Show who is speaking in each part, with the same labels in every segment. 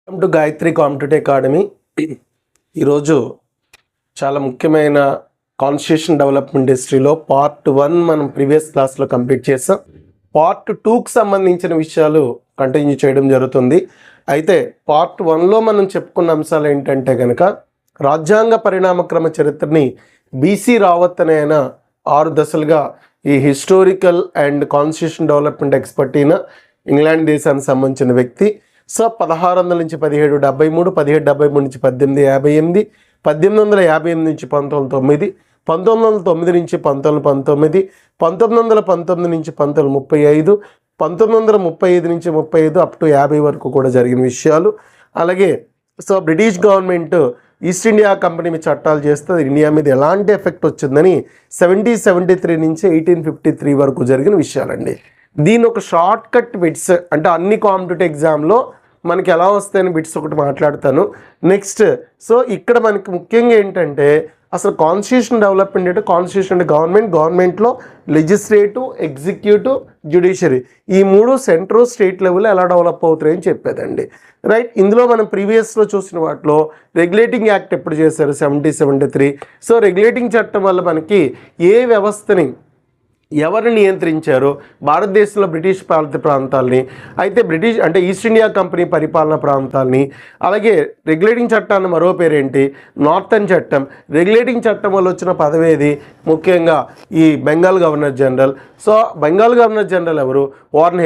Speaker 1: Welcome to Gayatri competitive academy. ఈరోజు చాలా ముఖ్యమైన కాన్స్టిట్యూషన్ డెవలప్మెంట్ హిస్టరీలో పార్ట్ 1 మనం ప్రీవియస్ క్లాస్లో కంప్లీట్ చేసాం. పార్ట్ 2కి సంబంధించిన విషయాలు కంటిన్యూ చేయడం జరుగుతుంది. అయితే పార్ట్ 1లో మనం చెప్పుకున్న అంశాలు ఏంటంటే కనుక రాజ్యాంగ పరిణామక్రమ చరిత్రని బీసీ రావత్ అనే ఆయన 6 దశలుగా ఈ historical and constitution development expert అయిన ఇంగ్లాండ్ దేశానికి సంబంధించిన వ్యక్తి. సో 1600 నుంచి 1773, 1773 నుంచి 1858, 1858 నుంచి 1909, 1909 నుంచి 1919, 1919 నుంచి 1935, 1935 నుంచి 35 అప్ టు 50 వరకు కూడా జరిగిన విషయాలు. అలాగే so British government east India company మీద చట్టాలు చేస్తే ఇండియా మీద ఎలాంటి ఎఫెక్ట్ వచ్చిందని 1773 నుంచి 1853 వరకు జరిగిన విషయాలండి. దీని ఒక షార్ట్ కట్ బిట్స్ అంటే అన్ని కాంపిటేటివ్ ఎగ్జామ్లో మనకి ఎలా వస్తాయని బిట్స్ ఒకటి మాట్లాడతాను. నెక్స్ట్ సో ఇక్కడ మనకి ముఖ్యంగా ఏంటంటే అసలు కాన్స్టిట్యూషన్ డెవలప్మెంట్ అంటే కాన్స్టిట్యూషన్ అంటే గవర్నమెంట్లో లెజిస్లేటివ్, ఎగ్జిక్యూటివ్, జ్యుడిషియరీ ఈ 3 సెంట్రల్ స్టేట్ లెవెల్లో ఎలా డెవలప్ అవుతాయని చెప్పేదండి. రైట్, ఇందులో మనం ప్రీవియస్లో చూసిన వాటిలో రెగ్యులేటింగ్ యాక్ట్ ఎప్పుడు చేశారు 1773. సో రెగ్యులేటింగ్ చట్టం వల్ల మనకి ఏ వ్యవస్థని ఎవరు నియంత్రించారు భారతదేశంలో బ్రిటిష్ పాలిత ప్రాంతాలని, అయితే బ్రిటిష్ అంటే ఈస్ట్ ఇండియా కంపెనీ పరిపాలన ప్రాంతాలని. అలాగే రెగ్యులేటింగ్ చట్టాన్ని మరో పేరేంటి నార్థన్ చట్టం. రెగ్యులేటింగ్ చట్టం వల్ల వచ్చిన పదవేది ముఖ్యంగా ఈ Bengal governor general. So Bengal governor general ఎవరు వార్న్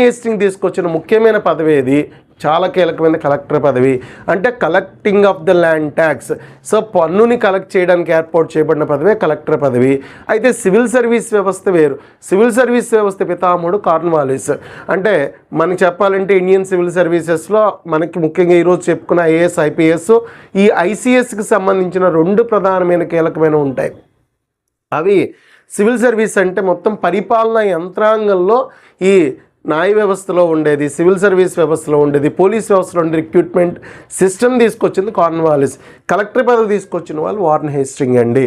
Speaker 1: హేస్టింగ్ తీసుకొచ్చిన ముఖ్యమైన పదవేది చాలా కీలకమైన కలెక్టర్ పదవి. అంటే collecting of the land tax. So పన్నుని కలెక్ట్ చేయడానికి ఏర్పాటు చేయబడిన పదవే కలెక్టర్ పదవి. అయితే సివిల్ సర్వీస్ వ్యవస్థ వేరు. సివిల్ సర్వీస్ వ్యవస్థ పితామహుడు కార్న్వాలిస్. అంటే మనకి చెప్పాలంటే ఇండియన్ సివిల్ సర్వీసెస్లో మనకి ముఖ్యంగా ఈరోజు చెప్పుకున్న ఐఏఎస్, ఐపీఎస్, ఈ ఐసీఎస్కి సంబంధించిన 2 ప్రధానమైన కీలకమైన ఉంటాయి. అవి సివిల్ సర్వీస్ అంటే మొత్తం పరిపాలనా యంత్రాంగంలో ఈ న్యాయ వ్యవస్థలో ఉండేది, సివిల్ సర్వీస్ వ్యవస్థలో ఉండేది, పోలీస్ వ్యవస్థలో ఉండే రిక్రూట్మెంట్ సిస్టమ్ తీసుకొచ్చింది కార్న్వాలిస్. కలెక్టర్ పదవి తీసుకొచ్చిన వాళ్ళు వార్న్ హేస్టింగ్ అండి.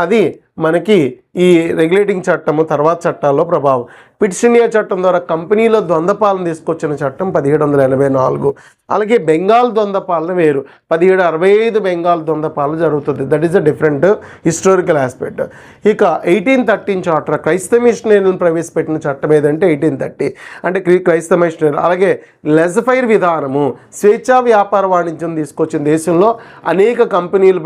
Speaker 1: అది మనకి ఈ రెగ్యులేటింగ్ చట్టము తర్వాత చట్టాల్లో ప్రభావం. పిట్స్ ఇండియా చట్టం ద్వారా కంపెనీలో ద్వంద్వపాలన తీసుకొచ్చిన చట్టం 1784. అలాగే బెంగాల్ ద్వంద్వపాలన వేరు, 1765 బెంగాల్ ద్వంద్వపాలన జరుగుతుంది. That is a different historical aspect. ఇక 1813 చార్టర్ క్రైస్తవ మిషనరీలను ప్రవేశపెట్టిన చట్టం ఏదంటే 1830 అంటే క్రైస్తవ మిషనరీ. అలాగే లెజఫైర్ విధానము స్వేచ్ఛా వ్యాపార వాణిజ్యం తీసుకొచ్చిన దేశంలో అనేక కంపెనీలు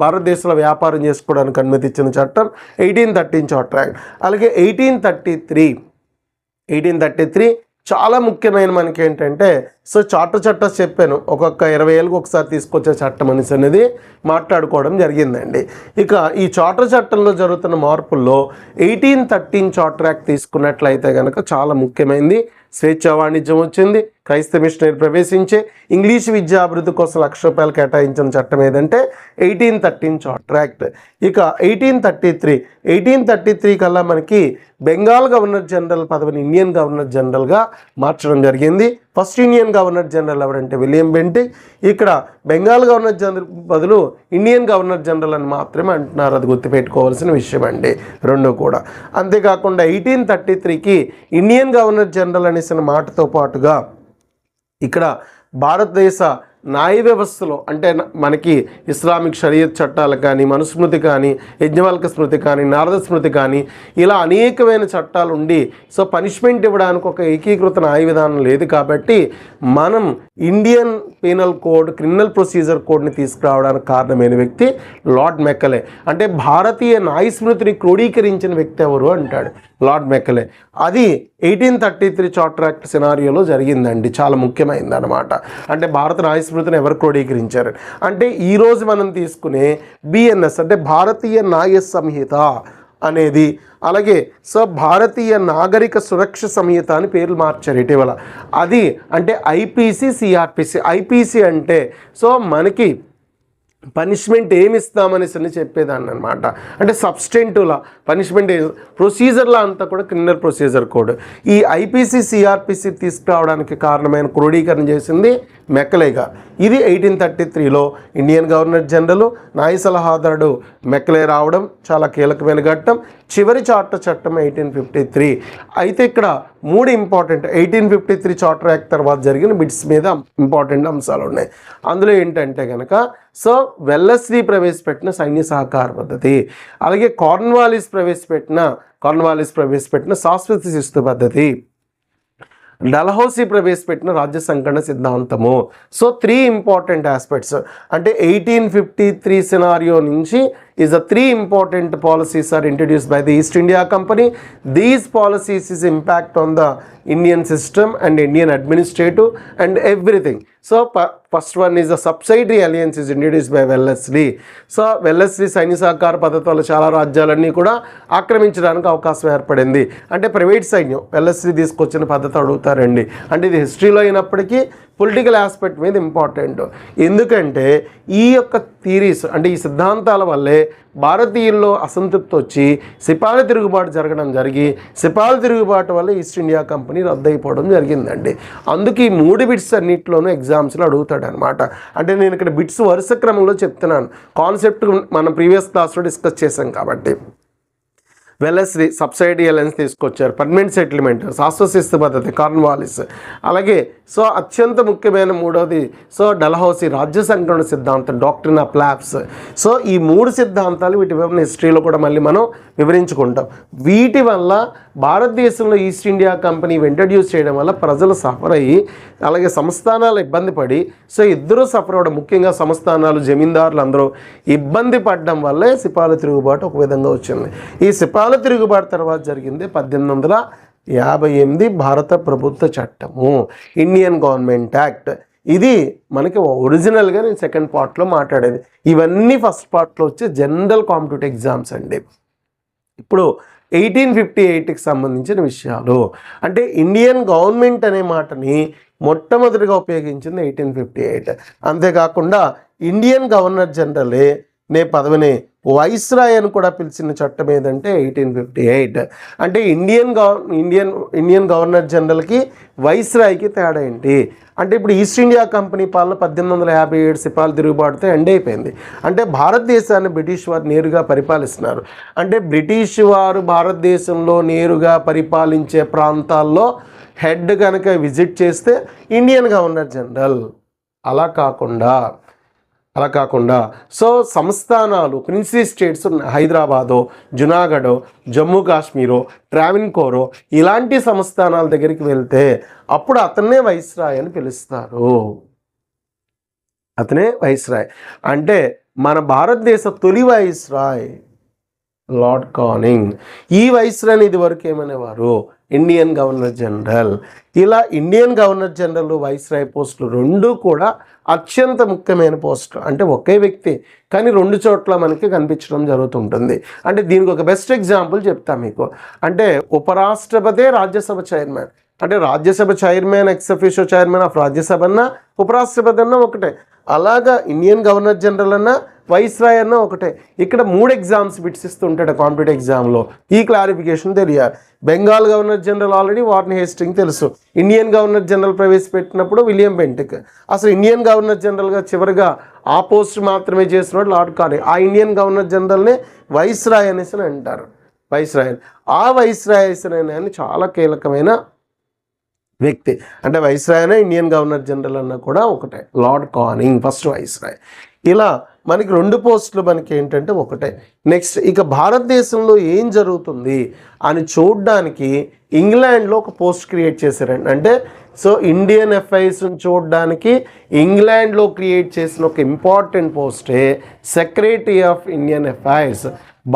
Speaker 1: భారతదేశంలో వ్యాపారం చేసుకోవడానికి అనుమతి ఇచ్చిన చట్టం 1813 చార్టర్ యాక్ట్. అలాగే 1833 చాలా ముఖ్యమైన మనకి ఏంటంటే సో చార్టర్ చట్టం చెప్పాను ఒక్కొక్క 20 ఏళ్ళకి ఒకసారి తీసుకొచ్చే చట్టం అనేది మాట్లాడుకోవడం జరిగిందండి. ఇక ఈ చార్టర్ చట్టంలో జరుగుతున్న మార్పుల్లో 1813 చార్టర్ యాక్ట్ తీసుకున్నట్లయితే కనుక చాలా ముఖ్యమైనది స్వేచ్ఛా వాణిజ్యం వచ్చింది. క్రైస్తవ మిషనరీ ప్రవేశించే ఇంగ్లీష్ విద్యా అభివృద్ధి కోసం ₹1,00,000 కేటాయించిన చట్టం ఏదంటే 1813 చార్టర్ యాక్ట్. ఇక 1833 కల్లా మనకి బెంగాల్ గవర్నర్ జనరల్ పదవిని ఇండియన్ గవర్నర్ జనరల్గా మార్చడం జరిగింది. ఫస్ట్ ఇండియన్ గవర్నర్ జనరల్ ఎవరంటే విలియం బెంటిక్. ఇక్కడ బెంగాల్ గవర్నర్ జనరల్ బదులు ఇండియన్ గవర్నర్ జనరల్ అని మాత్రమే అంటున్నారు. అది గుర్తుపెట్టుకోవాల్సిన విషయం అండి 2 కూడా. అంతేకాకుండా 1833కి ఇండియన్ గవర్నర్ జనరల్ అనేసిన మాటతో పాటుగా ఇక్కడ భారతదేశ న్యాయ వ్యవస్థలో అంటే మనకి ఇస్లామిక్ షరియత్ చట్టాలు కానీ, మనుస్మృతి కానీ, యజ్ఞవల్క స్మృతి కానీ, నారద స్మృతి కానీ ఇలా అనేకమైన చట్టాలు ఉండి సో పనిష్మెంట్ ఇవ్వడానికి ఒక ఏకీకృత న్యాయ విధానం లేదు. కాబట్టి మనం Indian penal code, criminal procedure కోడ్ని తీసుకురావడానికి కారణమైన వ్యక్తి లార్డ్ మెకలే. అంటే భారతీయ న్యాయ స్మృతిని క్రోడీకరించిన వ్యక్తి ఎవరు అంటాడు లార్డ్ మెకలే. అది 1833 చార్టర్ యాక్ట్ సినారియోలో జరిగిందండి. చాలా ముఖ్యమైనది అనమాట. అంటే భారత న్యాయ స్మృతిని ఎవరు క్రోడీకరించారు అంటే ఈరోజు మనం తీసుకునే బిఎన్ఎస్ అంటే భారతీయ న్యాయ సంహిత అనేది. అలాగే సో భారతీయ నాగరిక సురక్ష సంహిత అని పేర్లు మార్చారు ఇటీవల. అది అంటే ఐపీసీ, సిఆర్పిసి. ఐపీసీ అంటే సో మనకి పనిష్మెంట్ ఏమి ఇస్తామనేసి చెప్పేదాన్ని అనమాట. అంటే సబ్స్టెంటివ్లా పనిష్మెంట్ ప్రొసీజర్లా అంతా కూడా క్రిమినల్ ప్రొసీజర్ కోడ్. ఈ ఐపీసీ, సిఆర్పిసి తీసుకురావడానికి కారణమైన క్రోడీకరణ చేసింది మెకలేగా. ఇది 1833లో ఇండియన్ గవర్నర్ జనరల్ న్యాయ సలహాదారుడు మెకలే రావడం చాలా కీలకమైన ఘట్టం. చివరి చార్టర్ చట్టం 1853. అయితే ఇక్కడ మూడు ఇంపార్టెంట్ 1853 చార్టర్ యాక్ట్ తర్వాత జరిగిన బిట్స్ మీద ఇంపార్టెంట్ అంశాలు ఉన్నాయి. అందులో ఏంటంటే కనుక సో వెల్లస్లీ ప్రవేశపెట్టిన సైన్య సహకార పద్ధతి, అలాగే కార్న్వాలిస్ ప్రవేశపెట్టిన శాశ్వత శిస్తు పద్ధతి, డల్హౌసీ ప్రవేశపెట్టిన రాజ్య సంకలన సిద్ధాంతము. సో 3 ఇంపార్టెంట్ ఆస్పెక్ట్స్ అంటే 1853 సినారియో నుంచి is the 3 important policies are introduced by the East India Company. These policies is impact on the Indian system and Indian administrative and everything. So first one is the subsidiary alliance is introduced by Wellesley. So Wellesley సైన్య సహకార పద్ధతి వల్ల చాలా రాజ్యాలన్నీ కూడా ఆక్రమించడానికి అవకాశం ఏర్పడింది. అంటే private సైన్యం వెల్లెస్లీ తీసుకొచ్చిన పద్ధతి అడుగుతారండి. అంటే ఇది హిస్టరీలో అయినప్పటికీ పొలిటికల్ ఆస్పెక్ట్ మీద ఇంపార్టెంట్. ఎందుకంటే ఈ యొక్క థీరీస్ అంటే ఈ సిద్ధాంతాల వల్లే భారతీయుల్లో అసంతృప్తి వచ్చి సిపాయిల తిరుగుబాటు జరిగి సిపాయిల తిరుగుబాటు వల్ల ఈస్ట్ ఇండియా కంపెనీ రద్దయిపోవడం జరిగిందండి. అందుకే ఈ 3 బిట్స్ అన్నింటిలోనూ ఎగ్జామ్స్లో అడుగుతాడు అనమాట. అంటే నేను ఇక్కడ బిట్స్ వరుస క్రమంలో చెప్తున్నాను, కాన్సెప్ట్ మనం ప్రీవియస్ క్లాస్లో డిస్కస్ చేశాం కాబట్టి. వెల్లెస్లీ సబ్సిడీ అలయన్స్ తీసుకొచ్చారు, పర్మనెంట్ సెటిల్మెంట్, శాశ్వత శిస్తు పద్ధతి, కార్న్వాలిస్, అలాగే సో అత్యంత ముఖ్యమైన మూడవది సో డల్హౌసీ రాజ్య సంకలన సిద్ధాంతం, డాక్ట్రిన్ ఆఫ్ ల్యాబ్స్. సో ఈ 3 సిద్ధాంతాలు వీటి వివరణ హిస్టరీలో కూడా మళ్ళీ మనం వివరించుకుంటాం. వీటి వల్ల భారతదేశంలో ఈస్ట్ ఇండియా కంపెనీ ఇంట్రడ్యూస్ చేయడం వల్ల ప్రజలు సఫర్ అయ్యి అలాగే సంస్థానాలు ఇబ్బంది పడి సో ఇద్దరూ సఫర్ అవ్వడం, ముఖ్యంగా సంస్థానాలు జమీందారులు అందరూ ఇబ్బంది పడడం వల్లే సిపాయిల తిరుగుబాటు ఒక విధంగా వచ్చింది. ఈ సిపాయిల తిరుగుబాటు తర్వాత జరిగింది 1858 భారత ప్రభుత్వ చట్టము, ఇండియన్ గవర్నమెంట్ యాక్ట్. ఇది మనకి ఒరిజినల్గా నేను సెకండ్ పార్ట్లో మాట్లాడేది. ఇవన్నీ ఫస్ట్ పార్ట్లో వచ్చే జనరల్ కాంపిటేటివ్ ఎగ్జామ్స్ అండి. ఇప్పుడు 1858కి సంబంధించిన విషయాలు అంటే ఇండియన్ గవర్నమెంట్ అనే మాటని మొట్టమొదటిగా ఉపయోగించింది 1858. అంతేకాకుండా ఇండియన్ గవర్నర్ జనరలే పదవిని వైస్రాయ్ అని కూడా పిలిచిన చట్టం ఏదంటే 1858. అంటే ఇండియన్ గవర్నర్ జనరల్కి వైస్రాయ్కి తేడా ఏంటి అంటే ఇప్పుడు ఈస్ట్ ఇండియా కంపెనీ పాలన 1857 సిపాయిల తిరుగుబాటుతో ఎండ్ అయిపోయింది. అంటే భారతదేశాన్ని బ్రిటిష్ వారు నేరుగా పరిపాలిస్తున్నారు. అంటే బ్రిటిష్ వారు భారతదేశంలో నేరుగా పరిపాలించే ప్రాంతాల్లో హెడ్ కనుక విజిట్ చేస్తే ఇండియన్ గవర్నర్ జనరల్. అలా కాకుండా సో సంస్థానాలు ప్రిన్సీ స్టేట్స్ హైదరాబాదో, జునాగఢో, జమ్మూ కాశ్మీరో, ట్రావెన్కోరో ఇలాంటి సంస్థానాల దగ్గరికి వెళ్తే అప్పుడు అతన్నే వైస్రాయ్ అని పిలుస్తారు. అతనే వైస్రాయ్. అంటే మన భారతదేశ తొలి వైస్రాయ్ లార్డ్ కానింగ్. ఈ వైస్రాయ్ని ఇది వరకు ఏమనేవారు ఇండియన్ గవర్నర్ జనరల్. ఇలా ఇండియన్ గవర్నర్ జనరల్ వైస్రాయ్ పోస్టులు రెండు కూడా అత్యంత ముఖ్యమైన పోస్టులు. అంటే ఒకే వ్యక్తి కానీ 2 చోట్ల మనకి కనిపించడం జరుగుతుంటుంది. అంటే దీనికి ఒక బెస్ట్ ఎగ్జాంపుల్ చెప్తా మీకు. అంటే ఉపరాష్ట్రపతి రాజ్యసభ చైర్మన్. అంటే Rajya Sabha chairman ex officio chairman of Rajya Sabha అన్న ఉపరాష్ట్రపతి అన్న ఒకటే. అలాగా ఇండియన్ గవర్నర్ జనరల్ అన్న వైస్రాయ్ అన్న ఒకటే. ఇక్కడ 3 ఎగ్జామ్స్ బిట్స్ ఇస్తుంటాడు కాంపిటేటివ్ ఎగ్జామ్లో. ఈ క్లారిఫికేషన్ తెలియాలి. Bengal governor general already Warren Hastings తెలుసు. ఇండియన్ గవర్నర్ జనరల్ ప్రవేశపెట్టినప్పుడు విలియం బెంటిక్. అసలు ఇండియన్ గవర్నర్ జనరల్గా చివరిగా ఆ పోస్ట్ మాత్రమే చేస్తున్నాడు లార్డ్ కానింగ్. ఆ ఇండియన్ గవర్నర్ జనరల్ని వైస్రాయ్ అనేసి అంటారు. వైస్రాయ్ ఆ వైస్రాయ్ అని చాలా కీలకమైన వ్యక్తి. అంటే వైస్రాయ్ అనే ఇండియన్ గవర్నర్ జనరల్ అన్న కూడా ఒకటే, లార్డ్ కానింగ్ ఫస్ట్ వైస్రాయ్. ఇలా మనకి 2 పోస్టులు మనకి ఏంటంటే ఒకటే. నెక్స్ట్ ఇక భారతదేశంలో ఏం జరుగుతుంది అని చూడడానికి ఇంగ్లాండ్లో ఒక పోస్ట్ క్రియేట్ చేశారండి. అంటే సో ఇండియన్ అఫైర్స్ని చూడడానికి ఇంగ్లాండ్లో క్రియేట్ చేసిన ఒక ఇంపార్టెంట్ పోస్టే సెక్రటరీ ఆఫ్ ఇండియన్ అఫైర్స్,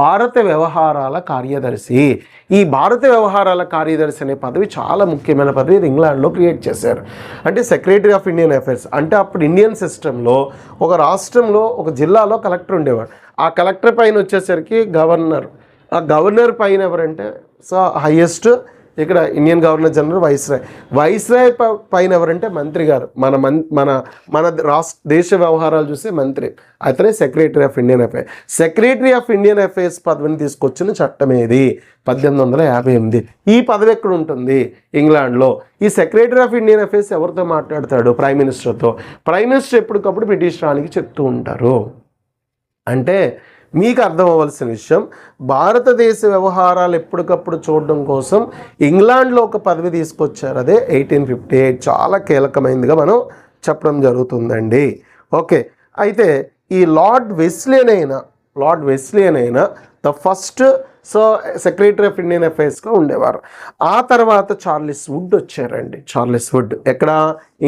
Speaker 1: భారత వ్యవహారాల కార్యదర్శి. ఈ భారత వ్యవహారాల కార్యదర్శి అనే పదవి చాలా ముఖ్యమైన పదవి. ఇది ఇంగ్లాండ్లో క్రియేట్ చేశారు. అంటే సెక్రటరీ ఆఫ్ ఇండియన్ అఫైర్స్ అంటే అప్పుడు ఇండియన్ సిస్టంలో ఒక రాష్ట్రంలో ఒక జిల్లాలో కలెక్టర్ ఉండేవాడు. ఆ కలెక్టర్ పైన వచ్చేసరికి గవర్నర్. ఆ గవర్నర్ పైన ఎవరంటే సో హైయెస్ట్ ఇక్కడ ఇండియన్ గవర్నర్ జనరల్ వైస్రాయ్ పైన ఎవరంటే మంత్రి గారు. మన దేశ వ్యవహారాలు చూసే మంత్రి, అతనే secretary of Indian affairs. Secretary of Indian affairs పదవిని తీసుకొచ్చిన చట్టం ఏది 1858. ఈ పదవి ఎక్కడ ఉంటుంది ఇంగ్లాండ్లో. ఈ సెక్రటరీ ఆఫ్ ఇండియన్ అఫైర్స్ ఎవరితో మాట్లాడతాడు ప్రైమ్ మినిస్టర్తో. ప్రైమ్ మినిస్టర్ ఎప్పటికప్పుడు బ్రిటిష్ రాణికి చెప్తూ ఉంటారు. అంటే మీకు అర్థం అవ్వాల్సిన విషయం, భారతదేశ వ్యవహారాలు ఎప్పటికప్పుడు చూడడం కోసం ఇంగ్లాండ్లో ఒక పదవి తీసుకొచ్చారు, అదే 1858. చాలా కీలకమైనదిగా మనం చెప్పడం జరుగుతుందండి. ఓకే, అయితే ఈ లార్డ్ వెస్లియన్ అయినా the first secretary of Indian అఫైర్స్గా ఉండేవారు. ఆ తర్వాత చార్లెస్ వుడ్ వచ్చారండి. చార్లెస్ వుడ్ ఎక్కడ?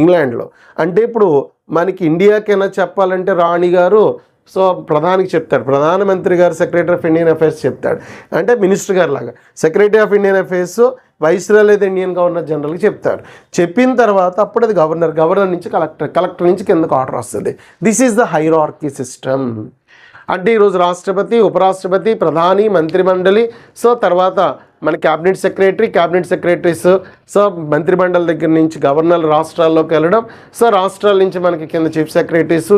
Speaker 1: ఇంగ్లాండ్లో. అంటే ఇప్పుడు మనకి ఇండియాకైనా చెప్పాలంటే రాణి గారు ప్రధానికి చెప్తాడు, ప్రధానమంత్రి గారు సెక్రటరీ ఆఫ్ ఇండియన్ అఫైర్స్ చెప్తాడు, అంటే మినిస్టర్ గారు లాగా. Secretary of Indian affairs viceroy లేదా ఇండియన్ గవర్నర్ జనరల్కి చెప్తాడు. చెప్పిన తర్వాత అప్పుడు అది గవర్నర్ నుంచి కలెక్టర్ నుంచి కిందకు ఆర్డర్ వస్తుంది. This is the hierarchy system. అంటే ఈరోజు రాష్ట్రపతి, ఉపరాష్ట్రపతి, ప్రధాని, మంత్రిమండలి, తర్వాత మన క్యాబినెట్ సెక్రటరీస్, మంత్రిమండలి దగ్గర నుంచి గవర్నర్ రాష్ట్రాల్లోకి వెళ్ళడం, రాష్ట్రాల నుంచి మనకి కింద చీఫ్ సెక్రటరీస్,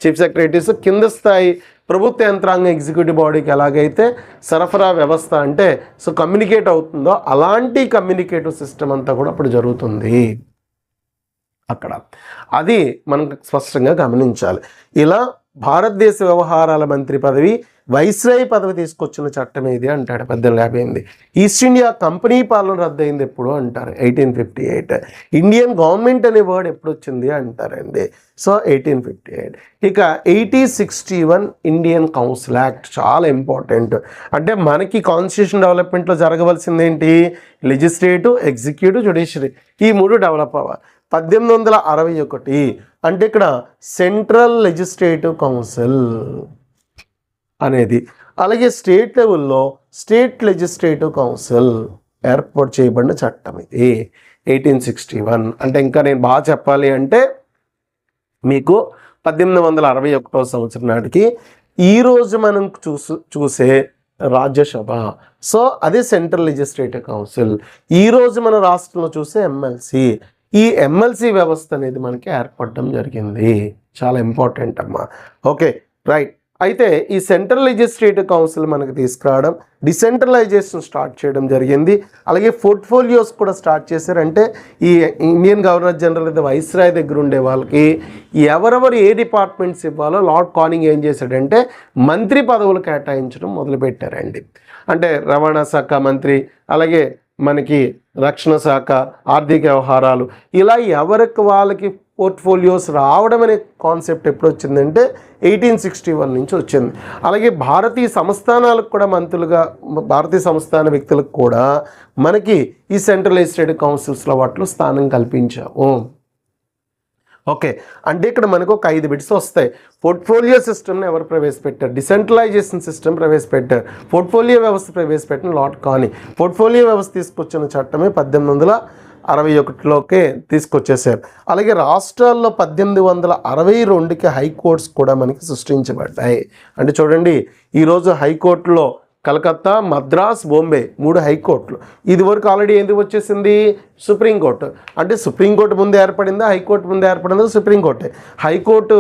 Speaker 1: చీఫ్ సెక్రటరీస్, కింద స్థాయి ప్రభుత్వ యంత్రాంగం ఎగ్జిక్యూటివ్ బాడీకి ఎలాగైతే సరఫరా వ్యవస్థ అంటే కమ్యూనికేట్ అవుతుందో అలాంటి కమ్యూనికేటివ్ సిస్టమ్ అంతా కూడా అప్పుడు జరుగుతుంది అక్కడ. అది మనం స్పష్టంగా గమనించాలి. ఇలా భారతదేశ వ్యవహారాల మంత్రి పదవి, వైస్రాయ్ పదవి తీసుకొచ్చిన చట్టం ఏది అంటాడు 1858. ఈస్ట్ ఇండియా కంపెనీ పాలన రద్దయింది ఎప్పుడు అంటారు 1858. ఇండియన్ గవర్నమెంట్ అనే వర్డ్ ఎప్పుడు వచ్చింది అంటారండి 1858. ఇక 1861 ఇండియన్ కౌన్సిల్ యాక్ట్ చాలా ఇంపార్టెంట్. అంటే మనకి కాన్స్టిట్యూషన్ డెవలప్మెంట్లో జరగవలసింది ఏంటి? లెజిస్లేటివ్, ఎగ్జిక్యూటివ్, జ్యుడిషియరీ, ఈ మూడు డెవలప్ అవ్వాలి. 1861 అంటే ఇక్కడ సెంట్రల్ లెజిస్లేటివ్ కౌన్సిల్ అనేది, అలాగే స్టేట్ లెవెల్లో స్టేట్ లెజిస్లేటివ్ కౌన్సిల్ ఏర్పాటు చేయబడిన చట్టం ఇది 1861. అంటే ఇంకా నేను బాగా చెప్పాలి అంటే మీకు 1861 సంవత్సరం నాటికి ఈరోజు మనం చూసే రాజ్యసభ, అదే సెంట్రల్ లెజిస్లేటివ్ కౌన్సిల్. ఈరోజు మన రాష్ట్రంలో చూసే ఎమ్మెల్సీ, ఈ ఎమ్మెల్సీ వ్యవస్థ అనేది మనకి ఏర్పడడం జరిగింది. చాలా ఇంపార్టెంట్ అమ్మా. Okay, right. అయితే ఈ సెంట్రల్ లెజిస్లేటివ్ కౌన్సిల్ మనకి తీసుకురావడం, డిసెంట్రలైజేషన్ స్టార్ట్ చేయడం జరిగింది. అలాగే పోర్ట్ఫోలియోస్ కూడా స్టార్ట్ చేశారు. అంటే ఈ ఇండియన్ గవర్నర్ జనరల్ అయితే వైస్రాయ్ దగ్గర ఉండే వాళ్ళకి ఎవరెవరు ఏ డిపార్ట్మెంట్స్ ఇవ్వాలో లార్డ్ కానింగ్ ఏం చేశాడంటే మంత్రి పదవులు కేటాయించడం మొదలుపెట్టారండి. అంటే రవాణా శాఖ మంత్రి, అలాగే మనకి రక్షణ శాఖ, ఆర్థిక వ్యవహారాలు, ఇలా ఎవరికి వాళ్ళకి పోర్ట్ఫోలియోస్ రావడం అనే కాన్సెప్ట్ ఎప్పుడు వచ్చిందంటే 1861 నుంచి వచ్చింది. అలాగే భారతీయ సంస్థానాలకు కూడా మంత్రులుగా, భారతీయ సంస్థాన వ్యక్తులకు కూడా మనకి ఈ సెంట్రల్ లెజిస్లేటివ్ కౌన్సిల్స్లో వాటిలో స్థానం కల్పించాము. ఓకే, అంటే ఇక్కడ మనకు ఒక 5 బిట్స్ వస్తాయి. పోర్ట్ఫోలియో సిస్టమ్ని ఎవరు ప్రవేశపెట్టారు? డిసెంట్రలైజేషన్ సిస్టమ్ ప్రవేశపెట్టారు. పోర్ట్ఫోలియో వ్యవస్థ ప్రవేశపెట్టిన లార్డ్ కానింగ్. పోర్ట్ఫోలియో వ్యవస్థ తీసుకొచ్చిన చట్టమే 1861లోకే తీసుకొచ్చేసారు. అలాగే రాష్ట్రాల్లో 1862కి హైకోర్ట్స్ కూడా మనకి సృష్టించబడ్డాయి. అంటే చూడండి, ఈరోజు హైకోర్టులో కలకత్తా, మద్రాస్, బాంబే 3 హైకోర్టులు. ఇది వరకు ఆల్రెడీ ఎందుకు వచ్చేసింది? సుప్రీంకోర్టు. అంటే సుప్రీంకోర్టు ముందు ఏర్పడిందా, హైకోర్టు ముందు ఏర్పడిందా? సుప్రీంకోర్టే. హైకోర్టు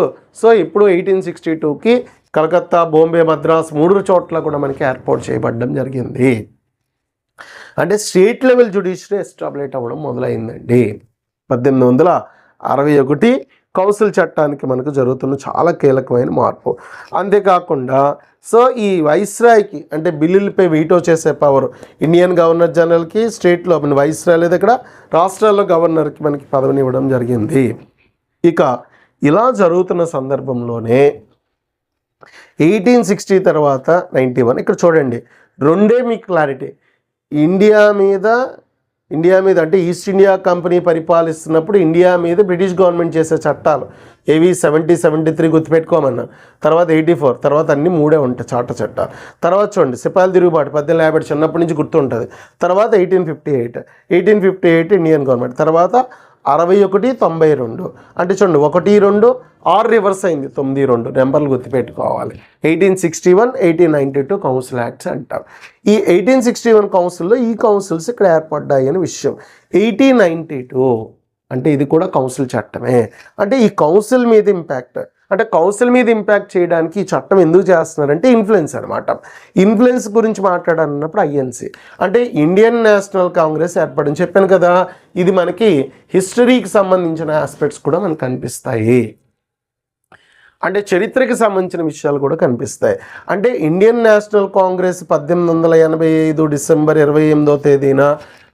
Speaker 1: ఇప్పుడు 1862కి కలకత్తా, బాంబే, మద్రాస్ 3 చోట్ల కూడా మనకి ఏర్పాటు చేయబడడం జరిగింది. అంటే స్టేట్ లెవెల్ జ్యుడిషియరీ ఎస్టాబ్లిష్ అవ్వడం మొదలైందండి 1861 కౌన్సిల్ చట్టానికి మనకు జరుగుతున్న చాలా కీలకమైన మార్పు. అంతేకాకుండా ఈ వైస్రాయ్కి అంటే బిల్లులపై వీటో చేసే పవర్ ఇండియన్ గవర్నర్ జనరల్కి, స్టేట్లో వైస్రాయ్ లేదా ఇక్కడ రాష్ట్రాల్లో గవర్నర్కి మనకి పదవిని ఇవ్వడం జరిగింది. ఇక ఇలా జరుగుతున్న సందర్భంలోనే 1860 తర్వాత 91 ఇక్కడ చూడండి, రెండే మీకు క్లారిటీ. ఇండియా మీద అంటే ఈస్ట్ ఇండియా కంపెనీ పరిపాలిస్తున్నప్పుడు ఇండియా మీద బ్రిటిష్ గవర్నమెంట్ చేసే చట్టాలు ఏవి 70, 73 గుర్తుపెట్టుకోమన్నా, తర్వాత 84, తర్వాత అన్నీ 3 ఉంటాయి చట్టాలు. తర్వాత చూడండి సిపాయిల తిరుగుబాటు 1850 చిన్నప్పటి నుంచి గుర్తుంటుంది. తర్వాత 1858 ఇండియన్ గవర్నమెంట్. తర్వాత 61, 92 అంటే చూడండి 1, 2 6 రివర్స్ అయింది 9, 2 నెంబర్లు గుర్తుపెట్టుకోవాలి. 1861, 1892 కౌన్సిల్ యాక్ట్స్ అంటారు. ఈ 1861 కౌన్సిల్లో ఈ కౌన్సిల్స్ ఇక్కడ ఏర్పడ్డాయి అనే విషయం. 1892 అంటే ఇది కూడా కౌన్సిల్ చట్టమే. అంటే ఈ కౌన్సిల్ మీద ఇంపాక్ట్ చేయడానికి ఈ చట్టం ఎందుకు చేస్తున్నారంటే ఇన్ఫ్లుయెన్స్ అనమాట. ఇన్ఫ్లుయెన్స్ గురించి మాట్లాడాలన్నప్పుడు ఐఎన్సి అంటే ఇండియన్ నేషనల్ కాంగ్రెస్ ఏర్పడని చెప్పాను కదా. ఇది మనకి హిస్టరీకి సంబంధించిన ఆస్పెక్ట్స్ కూడా మనకు కనిపిస్తాయి. అంటే చరిత్రకి సంబంధించిన విషయాలు కూడా కనిపిస్తాయి. అంటే ఇండియన్ నేషనల్ కాంగ్రెస్ 1885 డిసెంబర్ 28వ తేదీన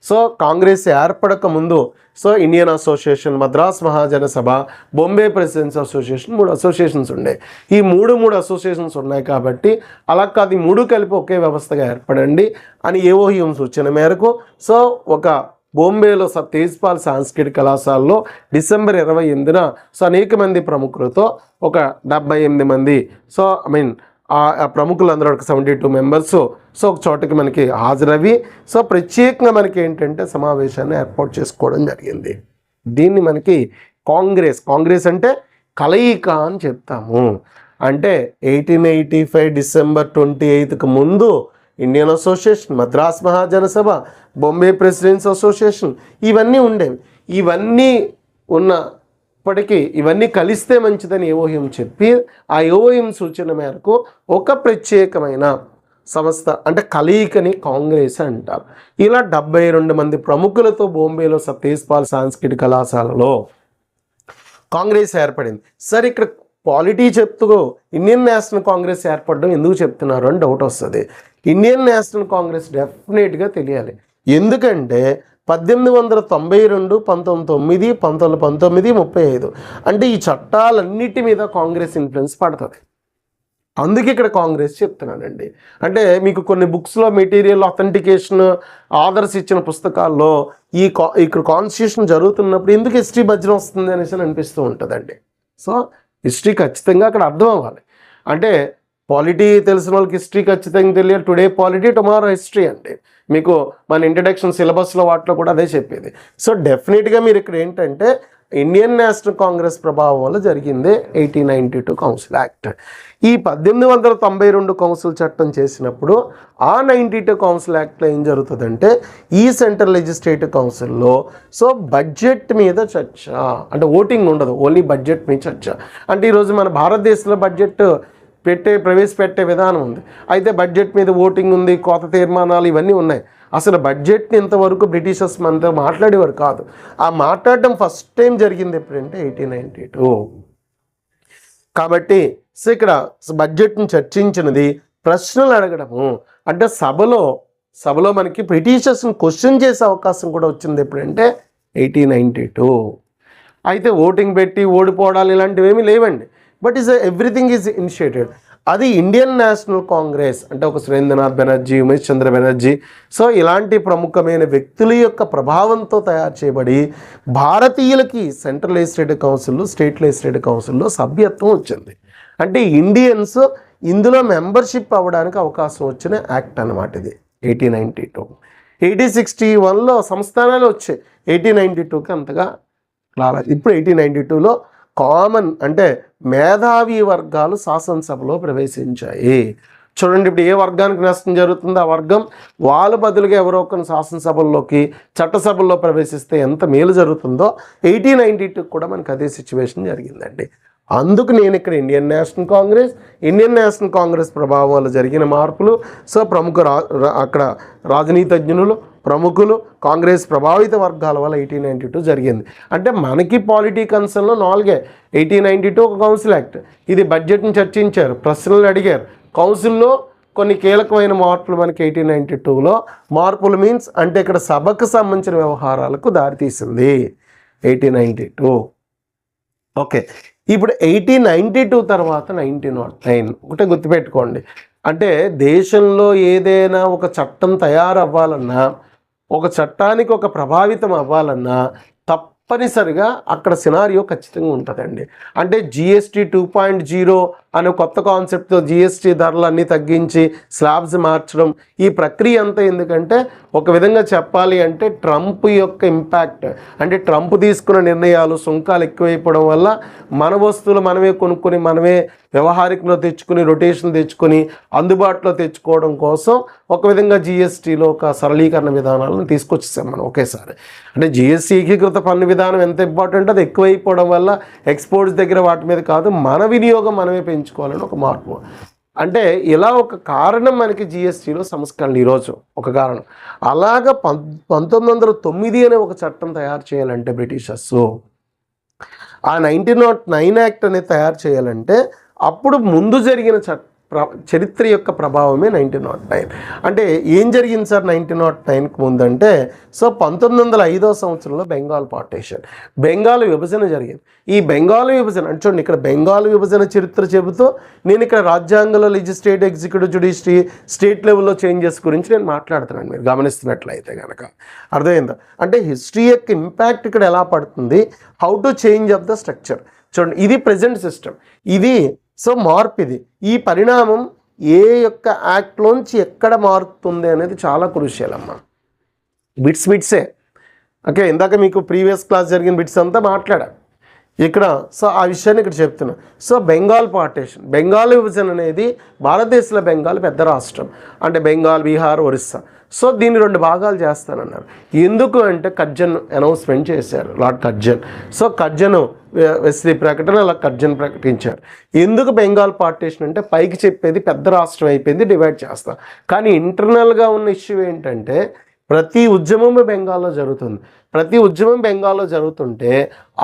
Speaker 1: సో కాంగ్రెస్ ఏర్పడక ముందు సో ఇండియన్ అసోసియేషన్, మద్రాస్ మహాజన సభ, బాంబే ప్రెసిడెన్స్ అసోసియేషన్, 3 అసోసియేషన్స్ ఉన్నాయి. ఈ మూడు అసోసియేషన్స్ ఉన్నాయి కాబట్టి అలా కాదు, ఈ 3 కలిపి ఒకే వ్యవస్థగా ఏర్పడండి అని ఏఓహియం సూచన మేరకు సో ఒక బాంబేలో తేజ్పాల్ సాంస్కృతిక కళాశాలలో డిసెంబర్ 28న సో అనేక మంది ప్రముఖులతో ఒక 78 మంది సో ఆ ప్రముఖులందరూ ఒక 72 మెంబర్స్ సో ఒక చోటకి మనకి హాజరవి సో ప్రత్యేకంగా మనకి ఏంటంటే సమావేశాన్ని ఏర్పాటు చేసుకోవడం జరిగింది. దీన్ని మనకి కాంగ్రెస్ అంటే కలయిక అని చెప్తాము. అంటే 1885 డిసెంబర్ 28కి ముందు ఇండియన్ అసోసియేషన్, మద్రాస్ మహాజన సభ, బాంబే ప్రెసిడెన్స్ అసోసియేషన్ ఇవన్నీ ఉండేవి. ఇవన్నీ ఉన్నప్పటికీ ఇవన్నీ కలిస్తే మంచిదని ఏఓహియం చెప్పి ఆ ఏఓహియం సూచన మేరకు ఒక ప్రత్యేకమైన సంస్థ అంటే కలయికని కాంగ్రెస్ అంటారు. ఇలా 72 మంది ప్రముఖులతో బాంబేలో తేజ్పాల్ సాంస్కృతిక కళాశాలలో కాంగ్రెస్ ఏర్పడింది. సరే, ఇక్కడ పాలిటీ చెప్తూ ఇండియన్ నేషనల్ కాంగ్రెస్ ఏర్పడడం ఎందుకు చెప్తున్నారు అని డౌట్ వస్తుంది. ఇండియన్ నేషనల్ కాంగ్రెస్ డెఫినెట్గా తెలియాలి. ఎందుకంటే 1892, 1909, 1919, 35 అంటే ఈ చట్టాలన్నిటి మీద కాంగ్రెస్ ఇన్ఫ్లుయెన్స్ పడుతుంది. అందుకే ఇక్కడ కాంగ్రెస్ చెప్తున్నానండి. అంటే మీకు కొన్ని బుక్స్లో మెటీరియల్ అథెంటికేషన్ ఆథర్స్ ఇచ్చిన పుస్తకాల్లో ఇక్కడ కాన్స్టిట్యూషన్ జరుగుతున్నప్పుడు ఎందుకు హిస్టరీ మధ్యన వస్తుంది అనేసి అనిపిస్తూ ఉంటుందండి. సో హిస్టరీ ఖచ్చితంగా అక్కడ అర్థం అవ్వాలి. అంటే పాలిటీ తెలిసిన వాళ్ళకి హిస్టరీ ఖచ్చితంగా తెలియాలి. టుడే పాలిటీ, టుమారో హిస్టరీ అండి. మీకు మన ఇంట్రడక్షన్ సిలబస్లో వాటిలో కూడా అదే చెప్పేది. సో డెఫినెట్గా మీరు ఇక్కడ ఏంటంటే ఇండియన్ నేషనల్ కాంగ్రెస్ ప్రభావం వల్ల జరిగిందే 1892 కౌన్సిల్ యాక్ట్. ఈ 1892 కౌన్సిల్ చట్టం చేసినప్పుడు ఆ 92 కౌన్సిల్ యాక్ట్లో ఏం జరుగుతుందంటే ఈ సెంట్రల్ లెజిస్లేటివ్ కౌన్సిల్లో సో బడ్జెట్ మీద చర్చ, అంటే ఓటింగ్ ఉండదు, ఓన్లీ బడ్జెట్ మీద చర్చ. అంటే ఈరోజు మన భారతదేశంలో బడ్జెట్ ప్రవేశపెట్టే విధానం ఉంది. అయితే బడ్జెట్ మీద ఓటింగ్ ఉంది, కోత తీర్మానాలు ఇవన్నీ ఉన్నాయి. అసలు బడ్జెట్ని ఇంతవరకు బ్రిటిషర్స్ మనతో మాట్లాడేవారు కాదు. ఆ మాట్లాడడం ఫస్ట్ టైం జరిగింది ఎప్పుడంటే 1892. కాబట్టి సో ఇక్కడ బడ్జెట్ని చర్చించినది, ప్రశ్నలు అడగడము, అంటే సభలో మనకి బ్రిటిషర్స్ని క్వశ్చన్ చేసే అవకాశం కూడా వచ్చింది ఎప్పుడంటే 1892. అయితే ఓటింగ్ పెట్టి ఓడిపోవడాలు ఇలాంటివి ఏమీ లేవండి. But everything is initiated. అది ఇండియన్ నేషనల్ కాంగ్రెస్ అంటే ఒక సురేంద్రనాథ్ బెనర్జీ, ఉమేష్ చంద్ర బెనర్జీ సో ఇలాంటి ప్రముఖమైన వ్యక్తుల యొక్క ప్రభావంతో తయారు చేయబడి భారతీయులకి సెంట్రల్ లెజిస్లేటివ్ కౌన్సిల్లో, స్టేట్ లెజిస్లేటివ్ కౌన్సిల్లో సభ్యత్వం వచ్చింది. అంటే ఇండియన్స్ ఇందులో మెంబర్షిప్ అవ్వడానికి అవకాశం వచ్చిన యాక్ట్ అన్నమాట ఇది 1892. 1861లో సంస్థానాలు వచ్చాయి, 1892కి అంతగా రాలేదు. ఇప్పుడు 1892లో కామన్ అంటే మేధావి వర్గాలు శాసనసభలో ప్రవేశించాయి. చూడండి, ఇప్పుడు ఏ వర్గానికి నష్టం జరుగుతుందో ఆ వర్గం వాళ్ళ బదులుగా ఎవరో ఒకరిని శాసనసభల్లోకి, చట్టసభల్లో ప్రవేశిస్తే ఎంత మేలు జరుగుతుందో 1892 కూడా మనకు అదే సిచ్యువేషన్ జరిగిందండి. అందుకు నేను ఇక్కడ ఇండియన్ నేషనల్ కాంగ్రెస్ ప్రభావం వల్ల జరిగిన మార్పులు, సో ప్రముఖ అక్కడ రాజనీతిజ్ఞులు, ప్రముఖులు, కాంగ్రెస్ ప్రభావిత వర్గాల వల్ల 1892 జరిగింది. అంటే మనకి పాలిటీ కన్సర్న్లో 4 1892 ఒక కౌన్సిల్ యాక్ట్, ఇది బడ్జెట్ని చర్చించారు, ప్రశ్నలు అడిగారు. కౌన్సిల్లో కొన్ని కీలకమైన మార్పులు మనకి 1892లో మార్పులు మీన్స్ అంటే ఇక్కడ సభకు సంబంధించిన వ్యవహారాలకు దారితీసింది 1892. ఓకే, ఇప్పుడు 1892 తర్వాత 1909 ఒకటే గుర్తుపెట్టుకోండి. అంటే దేశంలో ఏదైనా ఒక చట్టం తయారవ్వాలన్నా, ఒక చట్టానికి ఒక ప్రభావితం అవ్వాలన్నా తప్పనిసరిగా అక్కడ సినారియో ఖచ్చితంగా ఉంటుందండి. అంటే GST 2.0 అనే కొత్త కాన్సెప్ట్తో GST ధరలన్నీ తగ్గించి స్లాబ్స్ మార్చడం, ఈ ప్రక్రియ అంతా ఎందుకంటే ఒక విధంగా చెప్పాలి అంటే ట్రంప్ యొక్క ఇంపాక్ట్, అంటే ట్రంప్ తీసుకున్న నిర్ణయాలు, సుంకాలు ఎక్కువైపోవడం వల్ల మన వస్తువులు మనమే కొనుక్కొని, మనమే వ్యవహారికంలో తెచ్చుకొని, రొటేషన్ తెచ్చుకొని అందుబాటులో తెచ్చుకోవడం కోసం ఒక విధంగా GSTలో ఒక సరళీకరణ విధానాలను తీసుకొచ్చేసాం మనం ఒకేసారి. అంటే GST ఏకీకృత పన్ను విధానం ఎంత ఇంపార్టెంట్, అది ఎక్కువైపోవడం వల్ల ఎక్స్పోర్ట్స్ దగ్గర వాటి మీద కాదు, మన వినియోగం మనమే పెంచుకోవాలని ఒక మార్పు. అంటే ఇలా ఒక కారణం మనకి GSTలో సంస్కరణ ఈరోజు ఒక కారణం. అలాగా 1909 అనే ఒక చట్టం తయారు చేయాలంటే బ్రిటిషర్స్ ఆ 1909 యాక్ట్ అనేది తయారు చేయాలంటే అప్పుడు ముందు జరిగిన చరిత్ర యొక్క ప్రభావమే 1909. అంటే ఏం జరిగింది సార్ 1909కి ముందంటే, సో 1905వ సంవత్సరంలో బెంగాల్ పార్టీషన్, బెంగాల్ విభజన జరిగింది. ఈ బెంగాల్ విభజన అంటే చూడండి, ఇక్కడ బెంగాల్ విభజన చరిత్ర చెబుతూ నేను ఇక్కడ రాజ్యాంగంలో లెజిస్లేటివ్, ఎగ్జిక్యూటివ్, జ్యుడిషియరీ, స్టేట్ లెవెల్లో చేంజెస్ గురించి నేను మాట్లాడుతున్నాను. మీరు గమనిస్తున్నట్లయితే కనుక అర్థమైందా? అంటే హిస్టరీ యొక్క ఇంపాక్ట్ ఇక్కడ ఎలా పడుతుంది, how to change of the structure. చూడండి, ఇది ప్రజెంట్ సిస్టమ్, ఇది సో మార్పు. ఇది ఈ పరిణామం ఏ యొక్క యాక్ట్లోంచి ఎక్కడ మారుతుంది అనేది చాలా క్రూషియల్ అమ్మ. బిట్సే ఓకే, ఇందాక మీకు ప్రీవియస్ క్లాస్ జరిగిన బిట్స్ అంతా మాట్లాడా ఇక్కడ. సో ఆ విషయాన్ని ఇక్కడ చెప్తున్నా. సో బెంగాల్ పార్టీషన్, బెంగాల్ విభజన అనేది భారతదేశంలో బెంగాల్ పెద్ద రాష్ట్రం, అంటే బెంగాల్, బీహార్, ఒరిస్సా. సో దీన్ని 2 భాగాలు చేస్తానన్నారు. ఎందుకు అంటే కర్జన్ అనౌన్స్మెంట్ చేశారు, lord Curzon. So Curzon Wesley ప్రకటన, అలా కర్జన్ ప్రకటించారు. ఎందుకు బెంగాల్ పార్టీషన్ అంటే పైకి చెప్పేది పెద్ద రాష్ట్రం అయిపోయింది, డివైడ్ చేస్తాం. కానీ ఇంటర్నల్గా ఉన్న ఇష్యూ ఏంటంటే ప్రతి ఉద్యమం బెంగాల్లో జరుగుతుంది. ప్రతి ఉద్యమం బెంగాల్లో జరుగుతుంటే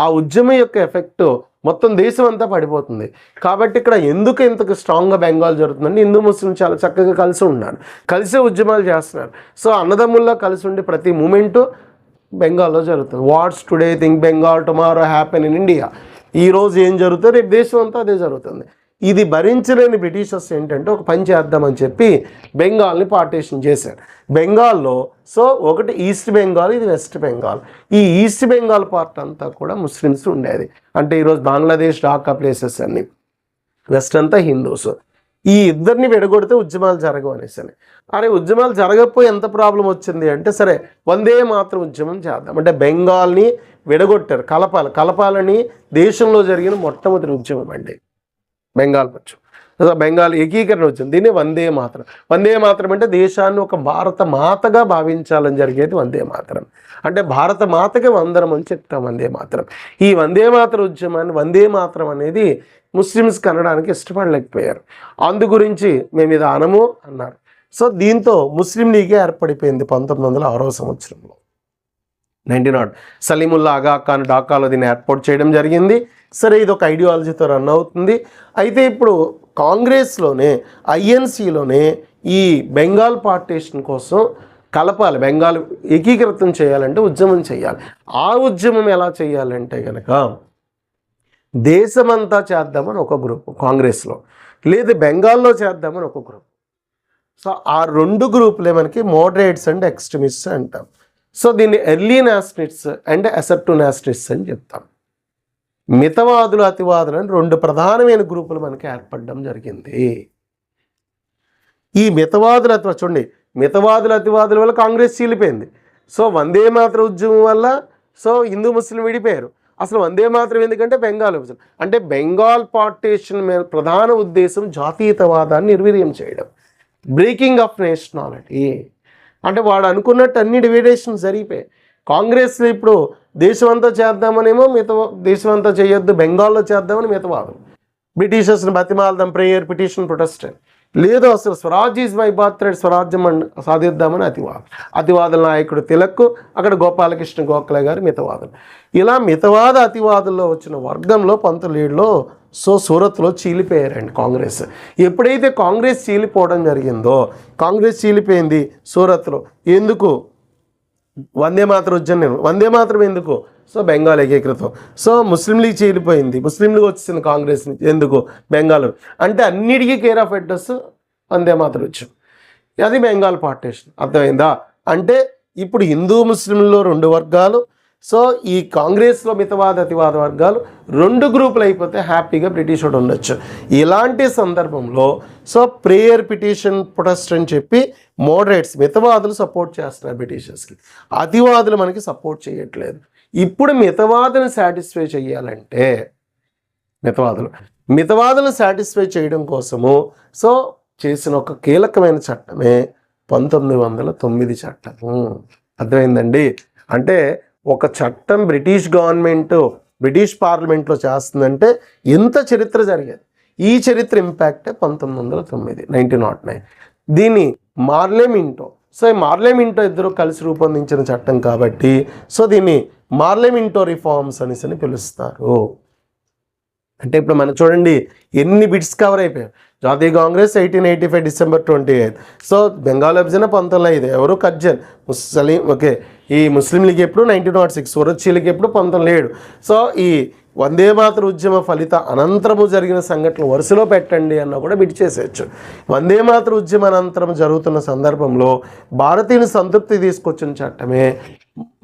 Speaker 1: ఆ ఉద్యమం యొక్క ఎఫెక్ట్ మొత్తం దేశం అంతా పడిపోతుంది. కాబట్టి ఇక్కడ ఎందుకు ఇంతకు స్ట్రాంగ్గా బెంగాల్ జరుగుతుందంటే హిందూ ముస్లిం చాలా చక్కగా కలిసి ఉన్నారు, కలిసే ఉద్యమాలు చేస్తున్నారు. సో అన్నదమ్ముల్లో కలిసి ఉండి ప్రతి మూమెంటు బెంగాల్లో జరుగుతుంది. What's today think Bengal tomorrow happen in India. ఈరోజు ఏం జరుగుతుందో రేపు దేశం అంతా అదే జరుగుతుంది. ఇది భరించలేని బ్రిటిషర్స్ ఏంటంటే ఒక పని చేద్దామని చెప్పి బెంగాల్ని పార్టీషన్ చేశారు. బెంగాల్లో సో ఒకటి ఈస్ట్ బెంగాల్, ఇది వెస్ట్ బెంగాల్. ఈ ఈస్ట్ బెంగాల్ పార్ట్ అంతా కూడా ముస్లిమ్స్ ఉండేది. అంటే ఈరోజు బంగ్లాదేశ్, ఢాకా ప్లేసెస్ అన్ని, వెస్ట్ అంతా హిందూస్. ఈ ఇద్దరిని విడగొడితే ఉద్యమాలు జరగవు అనేసి. అరే ఉద్యమాలు జరగకపోయి ఎంత ప్రాబ్లం వచ్చింది అంటే, సరే వందే మాత్రం ఉద్యమం చేద్దాం అంటే బెంగాల్ని విడగొట్టారు. కలపాలని దేశంలో జరిగిన మొట్టమొదటి ఉద్యమం అండి బెంగాల్ వచ్చు. బెంగాల్ ఏకీకరణ వచ్చింది. దీన్ని వందే మాతరం. వందే మాతరం అంటే దేశాన్ని ఒక భారత మాతగా భావించాలని జరిగేది వందే మాతరం. అంటే భారత మాతకి వందనం అని చెప్తాం వందే మాతరం. ఈ వందే మాతరం ఉద్యమాన్ని, వందే మాతరం అనేది ముస్లిమ్స్ కనడానికి ఇష్టపడలేకపోయారు. అందు గురించి మేము ఇది అనము అన్నారు. సో దీంతో ముస్లిం లీగే ఏర్పడిపోయింది 1906వ సంవత్సరంలో. 1900 సలీముల్లా ఆగా ఖాన్ ఢాకాలో దీన్ని ఏర్పాటు చేయడం జరిగింది. సరే ఇది ఒక ఐడియాలజీతో రన్ అవుతుంది. అయితే ఇప్పుడు కాంగ్రెస్లోనే, ఐఎన్సీలోనే ఈ బెంగాల్ పార్టీషన్ కోసం కలపాలి, బెంగాల్ ఏకీకృతం చేయాలంటే ఉద్యమం చేయాలి. ఆ ఉద్యమం ఎలా చేయాలంటే కనుక దేశమంతా చేద్దామని ఒక గ్రూప్ కాంగ్రెస్లో, లేదు బెంగాల్లో చేద్దామని ఒక గ్రూప్. సో ఆ 2 గ్రూపులే మనకి మోడరేట్స్ అండ్ ఎక్స్ట్రీమిస్ట్స్ అంటాం. సో దీన్ని ఎర్లీ నేషనలిస్ట్స్ అండ్ అసెప్టివ్ నేషనలిస్ట్స్ అని చెప్తాం. మితవాదులు, అతివాదులు అని 2 ప్రధానమైన గ్రూపులు మనకి ఏర్పడడం జరిగింది. ఈ మితవాదులు, చూడండి మితవాదులు, అతివాదుల వల్ల కాంగ్రెస్ చీలిపోయింది. సో వందే మాతరం ఉద్యమం వల్ల సో హిందూ ముస్లిం విడిపోయారు. అసలు వందే మాతరం ఎందుకంటే బెంగాల్ విభజన. అంటే బెంగాల్ పార్టీషన్ మీద ప్రధాన ఉద్దేశం జాతీయతవాదాన్ని నిర్వీర్యం చేయడం, బ్రేకింగ్ ఆఫ్ నేషనాలిటీ. అంటే వాడు అనుకున్నట్టు అన్ని డివైడేషన్స్ జరిగిపోయాయి. కాంగ్రెస్లో ఇప్పుడు దేశమంతా చేద్దామనేమో దేశమంతా చేయొద్దు, బెంగాల్లో చేద్దామని మితవాదం. బ్రిటిషర్స్ని బతిమాలదాం, ప్రేయర్, పిటిషన్, ప్రొటెస్ట్. లేదు అసలు Swaraj is my birth right, స్వరాజ్యం సాధిద్దామని అతివాదం. అతివాదుల నాయకుడు తిలక్, అక్కడ గోపాలకృష్ణ గోఖలే గారు మితవాదులు. ఇలా మితవాద అతివాదుల్లో వచ్చిన వర్గంలో 1907లో సూరత్లో చీలిపోయారండి కాంగ్రెస్. ఎప్పుడైతే కాంగ్రెస్ చీలిపోవడం జరిగిందో, కాంగ్రెస్ చీలిపోయింది సూరత్లో. ఎందుకు? వందే మాతరం ఉద్యమం. వందే మాతరం ఎందుకు? సో బెంగాల్ ఏకీకృతం. సో ముస్లిం లీగ్ చీలిపోయింది, ముస్లిం లీగ్ వచ్చింది కాంగ్రెస్ నుంచి. ఎందుకు? బెంగాల్. అంటే అన్నిటికీ care of address Vande Mataram ఉద్యమం. అది బెంగాల్ పార్టీషన్. అర్థమైందా? అంటే ఇప్పుడు హిందూ ముస్లింలో 2 వర్గాలు, సో ఈ కాంగ్రెస్లో మితవాద అతివాద వర్గాలు 2 గ్రూపులు అయిపోతే హ్యాపీగా బ్రిటిష్ వాడు ఉండొచ్చు. ఇలాంటి సందర్భంలో సో ప్రేయర్, పిటిషన్, ప్రొటెస్ట్ అని చెప్పి మోడరేట్స్, మితవాదులు సపోర్ట్ చేస్తున్నారు బ్రిటిషర్స్కి, అతివాదులు మనకి సపోర్ట్ చేయట్లేదు. ఇప్పుడు మితవాదులను సాటిస్ఫై చేయాలంటే మితవాదులను సాటిస్ఫై చేయడం కోసము సో చేసిన ఒక కీలకమైన చట్టమే 1909 చట్టము. అర్థమైందండి? అంటే ఒక చట్టం బ్రిటిష్ గవర్నమెంట్, బ్రిటిష్ పార్లమెంట్లో చేస్తుందంటే ఎంత చరిత్ర జరిగేది. ఈ చరిత్ర ఇంపాక్టే 1909. దీన్ని మార్లే మింటో, సో ఈ మార్లే మింటో ఇద్దరు కలిసి రూపొందించిన చట్టం కాబట్టి సో దీన్ని మార్లే మింటో రిఫార్మ్స్ అనేసి పిలుస్తారు. అంటే ఇప్పుడు మనం చూడండి ఎన్ని బిట్స్ కవర్ అయిపోయాయి. జాతీయ కాంగ్రెస్ 1885 December 28. సో బెంగాల్ విభజన 1905, ఎవరు కర్జన్ ముస్లిం. ఓకే, ఈ ముస్లిం లీగ్ ఎప్పుడు 1906, స్వరచ్ఛీ లీగ్ ఎప్పుడు 1907. సో ఈ వందే మాతర ఉద్యమ ఫలిత అనంతరము జరిగిన సంఘటనలు వరుసలో పెట్టండి అన్న కూడా బిట్ చేసేయచ్చు. వందే మాతర ఉద్యమ అనంతరం జరుగుతున్న సందర్భంలో భారతీయుని సంతృప్తి తీసుకొచ్చిన చట్టమే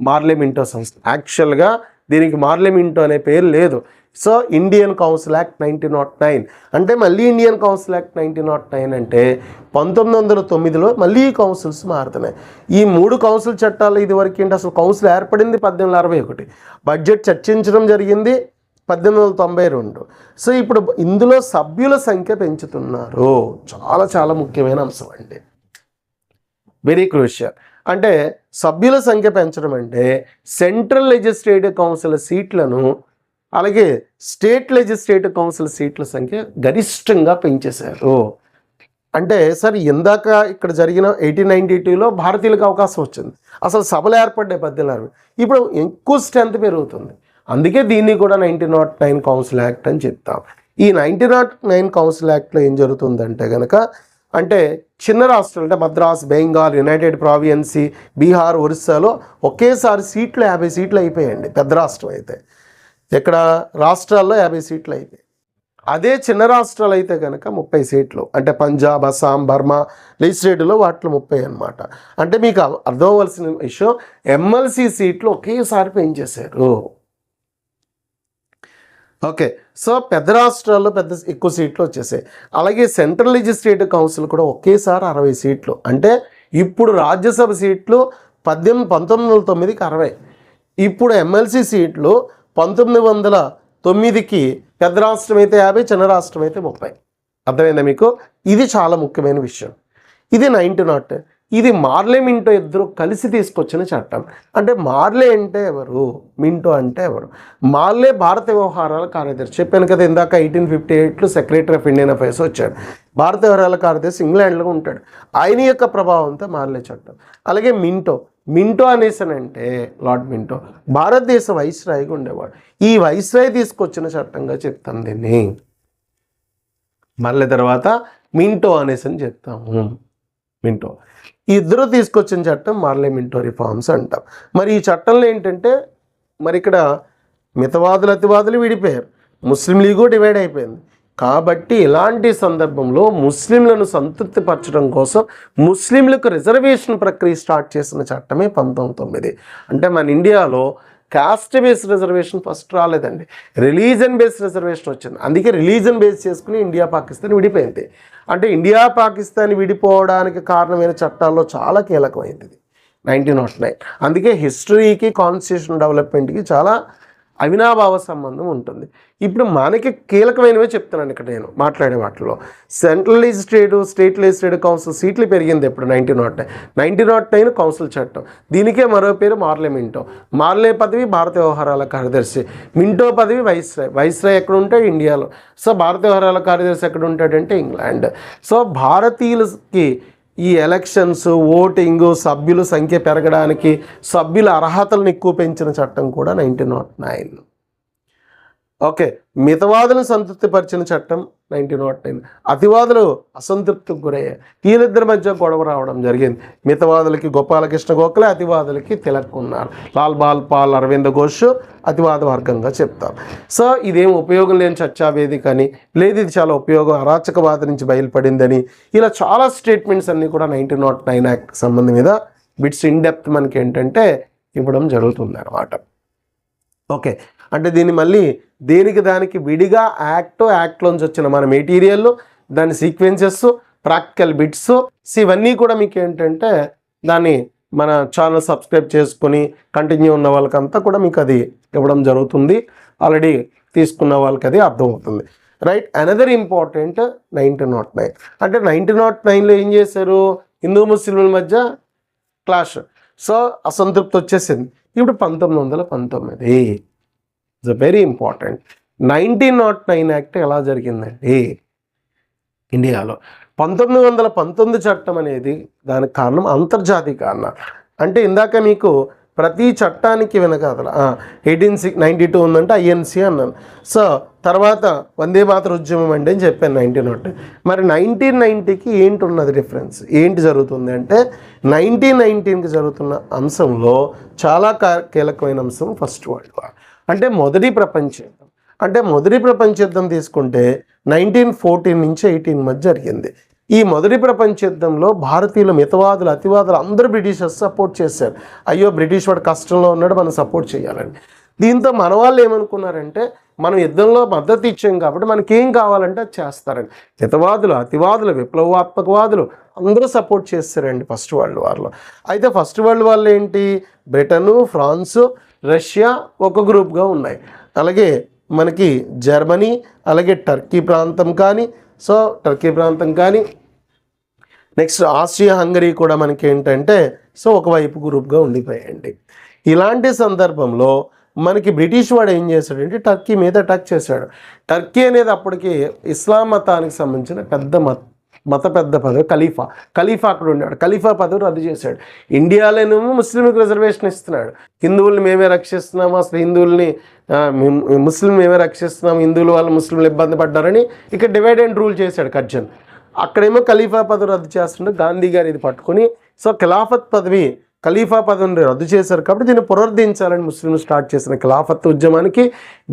Speaker 1: మార్లే మింటో సంస్థ. యాక్చువల్గా దీనికి మార్లే మింటో అనే పేరు లేదు. సో ఇండియన్ కౌన్సిల్ యాక్ట్ 1909 అంటే మళ్ళీ ఇండియన్ కౌన్సిల్ యాక్ట్ 1909 అంటే 1909లో మళ్ళీ కౌన్సిల్స్ మారుతున్నాయి. ఈ 3 కౌన్సిల్ చట్టాలు ఇదివరకు ఏంటి, అసలు కౌన్సిల్ ఏర్పడింది 1861, బడ్జెట్ చర్చించడం జరిగింది 1892. సో ఇప్పుడు ఇందులో సభ్యుల సంఖ్య పెంచుతున్నారు. చాలా చాలా ముఖ్యమైన అంశం అండి, వెరీ క్రూషియల్. అంటే సభ్యుల సంఖ్య పెంచడం అంటే సెంట్రల్ లెజిస్లేటివ్ కౌన్సిల్ సీట్లను అలాగే స్టేట్ లెజిస్లేటివ్ కౌన్సిల్ సీట్ల సంఖ్య గరిష్టంగా పెంచేశారు. అంటే సార్ ఇందాక ఇక్కడ జరిగిన 1892లో భారతీయులకు అవకాశం వచ్చింది, అసలు సభలు ఏర్పడ్డాయి 1860, ఇప్పుడు ఎక్కువ స్ట్రెంత్ పెరుగుతుంది. అందుకే దీన్ని కూడా 1909 కౌన్సిల్ యాక్ట్ అని చెప్తాం. ఈ 1909 కౌన్సిల్ యాక్ట్లో ఏం జరుగుతుందంటే కనుక, అంటే చిన్న రాష్ట్రాలు అంటే మద్రాస్, బెంగాల్, యునైటెడ్ ప్రావియన్సీ, బీహార్, ఒరిస్సాలో ఒకేసారి సీట్లు 50 సీట్లు అయిపోయాయండి. పెద్ద రాష్ట్రం అయితే ఇక్కడ రాష్ట్రాల్లో 50 సీట్లు అయిపోయాయి. అదే చిన్న రాష్ట్రాలు అయితే కనుక 30 సీట్లు, అంటే పంజాబ్, అస్సాం, బర్మా లెజిస్లేటివ్లో వాటిలో 30 అనమాట. అంటే మీకు అర్థం అవ్వాల్సిన విషయం, ఎమ్మెల్సీ సీట్లు ఒకేసారి పెంచేశారు. ఓకే, సో పెద్ద రాష్ట్రాల్లో ఎక్కువ సీట్లు వచ్చేసాయి. అలాగే సెంట్రల్ లెజిస్లేటివ్ కౌన్సిల్ కూడా ఒకేసారి 60 సీట్లు. అంటే ఇప్పుడు రాజ్యసభ సీట్లు 1909కి 60, ఇప్పుడు ఎమ్మెల్సీ సీట్లు 1909కి పెద్ద రాష్ట్రం అయితే 50, చిన్న రాష్ట్రం అయితే 30. అర్థమైందా మీకు? ఇది చాలా ముఖ్యమైన విషయం. ఇది 1909. ఇది మార్లే మింటో ఇద్దరు కలిసి తీసుకొచ్చిన చట్టం. అంటే మార్లే అంటే ఎవరు, మింటో అంటే ఎవరు? మార్లే భారత వ్యవహారాల కార్యదర్శి, చెప్పాను కదా ఇందాక 1858లో సెక్రటరీ ఆఫ్ ఇండియన్ అఫైర్స్ వచ్చాడు. భారత వ్యవహారాల కార్యదర్శి ఇంగ్లాండ్లో ఉంటాడు. ఆయన యొక్క ప్రభావంతో మార్లే చట్టం. అలాగే మింటో అనేసానంటే లార్డ్ మింటో భారతదేశ వైస్రాయిగా ఉండేవాడు. ఈ వైస్రాయి తీసుకొచ్చిన చట్టంగా చెప్తాం దీన్ని. మళ్ళీ తర్వాత మింటో అనేసి చెప్తాము. మింటో ఇద్దరు తీసుకొచ్చిన చట్టం మార్లే మింటో రిఫార్మ్స్ అంటాం. మరి ఈ చట్టంలో ఏంటంటే, మరి ఇక్కడ మితవాదులు అతివాదులు విడిపోయారు, ముస్లిం లీగు డివైడ్ అయిపోయింది. కాబట్టి ఇలాంటి సందర్భంలో ముస్లింలను సంతృప్తిపరచడం కోసం ముస్లింలకు రిజర్వేషన్ ప్రక్రియ స్టార్ట్ చేసిన చట్టమే 1909. అంటే మన ఇండియాలో కాస్ట్ బేస్డ్ రిజర్వేషన్ ఫస్ట్ రాలేదండి, రిలీజన్ బేస్డ్ రిజర్వేషన్ వచ్చింది. అందుకే రిలీజన్ బేస్ చేసుకుని ఇండియా పాకిస్తాన్ విడిపోయింది. అంటే ఇండియా పాకిస్తాన్ విడిపోవడానికి కారణమైన చట్టాల్లో చాలా కీలకమైంది ఇది 1909. అందుకే హిస్టరీకి కాన్స్టిట్యూషన్ డెవలప్మెంట్కి చాలా అవినాభావ సంబంధం ఉంటుంది. ఇప్పుడు మనకి కీలకమైనవే చెప్తున్నాను ఇక్కడ నేను మాట్లాడే వాటిలో. Central legislative, state legislative council సీట్లు పెరిగింది ఎప్పుడు, 1909 కౌన్సిల్ చట్టం. దీనికే మరో పేరు మార్లే మింటో. మార్లే పదవి భారత వ్యవహారాల కార్యదర్శి, మింటో పదవి వైస్రాయ్ ఎక్కడ ఉంటే ఇండియాలో. సో భారత వ్యవహారాల కార్యదర్శి ఎక్కడ ఉంటాడంటే ఇంగ్లాండ్. సో భారతీయులకి ఈ ఎలక్షన్స్, ఓటింగ్, సభ్యుల సంఖ్య పెరగడానికి సభ్యుల అర్హతలను ఎక్కువ పెంచిన చట్టం కూడా 1909. ఓకే, మితవాదులను సంతృప్తిపరిచిన చట్టం 1909. అతివాదులు అసంతృప్తికి గురయ్యారు. వీళ్ళిద్దరి మధ్య గొడవ రావడం జరిగింది. మితవాదులకి గోపాలకృష్ణ గోఖలే, అతివాదులకి తిలక్ ఉన్నారు. లాల్ బాల్ పాల్ అరవింద్ ఘోష్ అతివాద వర్గంగా చెప్తాం. సో ఇదేం ఉపయోగం లేని చర్చా వేదిక అని, లేదు ఇది చాలా ఉపయోగం, అరాచకవాద నుంచి బయలుపడిందని, ఇలా చాలా స్టేట్మెంట్స్ అన్నీ కూడా 1909 యాక్ట్ సంబంధం మీద బిట్స్ ఇన్ డెప్త్ మనకి ఏంటంటే ఇవ్వడం జరుగుతుంది అన్నమాట. ఓకే, అంటే దీన్ని మళ్ళీ దేనికి దానికి విడిగా యాక్ట్లోంచి వచ్చిన మన మెటీరియల్, దాని సీక్వెన్సెస్, ప్రాక్టికల్ బిట్స్, ఇవన్నీ కూడా మీకు ఏంటంటే దాన్ని మన ఛానల్ సబ్స్క్రైబ్ చేసుకొని కంటిన్యూ ఉన్న వాళ్ళకంతా కూడా మీకు అది ఇవ్వడం జరుగుతుంది. ఆల్రెడీ తీసుకున్న వాళ్ళకి అది అర్థమవుతుంది. Right, another important 1909. అంటే 1909లో ఏం చేశారు, హిందూ ముస్లింల మధ్య క్లాష్. సో అసంతృప్తి వచ్చేసింది. ఇప్పుడు 1919 ఇట్స్ వెరీ ఇంపార్టెంట్. 1909 యాక్ట్ ఎలా జరిగిందండి ఇండియాలో? 1919 చట్టం అనేది దానికి కారణం అంతర్జాతీయ కారణాలు. అంటే ఇందాక మీకు ప్రతి చట్టానికి వెనకాతల 1892 ఉందంటే ఐఎన్సి అన్నాను. సో తర్వాత వందే మాతర ఉద్యమం అంటే అని చెప్పాను 1901. మరి 1990కి ఏంటి ఉన్నది డిఫరెన్స్, ఏంటి జరుగుతుంది అంటే 1919కి జరుగుతున్న అంశంలో చాలా కీలకమైన అంశం ఫస్ట్ వరల్డ్ వార్, అంటే మొదటి ప్రపంచ యుద్ధం. అంటే మొదటి ప్రపంచ యుద్ధం తీసుకుంటే 1914 నుంచి 18 మధ్య జరిగింది. ఈ మొదటి ప్రపంచ యుద్ధంలో భారతీయులు, మితవాదులు, అతివాదులు అందరూ బ్రిటిషర్స్ సపోర్ట్ చేశారు. అయ్యో బ్రిటిష్ వాడు కష్టంలో ఉన్నాడు, మనం సపోర్ట్ చేయాలని. దీంతో మన వాళ్ళు ఏమనుకున్నారంటే మనం యుద్ధంలో మద్దతు ఇచ్చాం కాబట్టి మనకేం కావాలంటే అది చేస్తారండి. మితవాదులు, అతివాదులు, విప్లవాత్మకవాదులు అందరూ సపోర్ట్ చేస్తారండి ఫస్ట్ వరల్డ్ వార్లో. అయితే ఫస్ట్ వరల్డ్ వార్లో ఏంటి, బ్రిటను, ఫ్రాన్సు, రష్యా ఒక గ్రూప్గా ఉన్నాయి. అలాగే మనకి జర్మనీ, అలాగే టర్కీ ప్రాంతం కానీ నెక్స్ట్ ఆస్ట్రియా, హంగరీ కూడా మనకి ఏంటంటే ఒకవైపు గ్రూప్గా ఉండిపోయాయండి. ఇలాంటి సందర్భంలో మనకి బ్రిటిష్ వాడు ఏం చేశాడంటే టర్కీ మీద అటాక్ చేశాడు. టర్కీ అనేది అప్పటికి ఇస్లాం మతానికి సంబంధించిన పెద్ద పదవి ఖలీఫా అక్కడ ఉన్నాడు. ఖలీఫా పదవి రద్దు చేశాడు. ఇండియాలోనేమో ముస్లింలకు రిజర్వేషన్ ఇస్తున్నాడు. హిందువుల్ని మేమే రక్షిస్తున్నాము, అసలు హిందువుల్ని ముస్లిం మేమే రక్షిస్తున్నాము, హిందువుల వల్ల ముస్లింలు ఇబ్బంది పడ్డారని ఇక్కడ డివైడ్ అండ్ రూల్ చేశాడు కర్జన్. అక్కడేమో ఖలీఫా పదవి రద్దు చేస్తుంటే గాంధీ గారు ఇది పట్టుకొని ఖలీఫా పదవిని రద్దు చేశారు కాబట్టి దీన్ని పునరుద్ధరించాలని ముస్లింలు స్టార్ట్ చేసిన ఖిలాఫత్ ఉద్యమానికి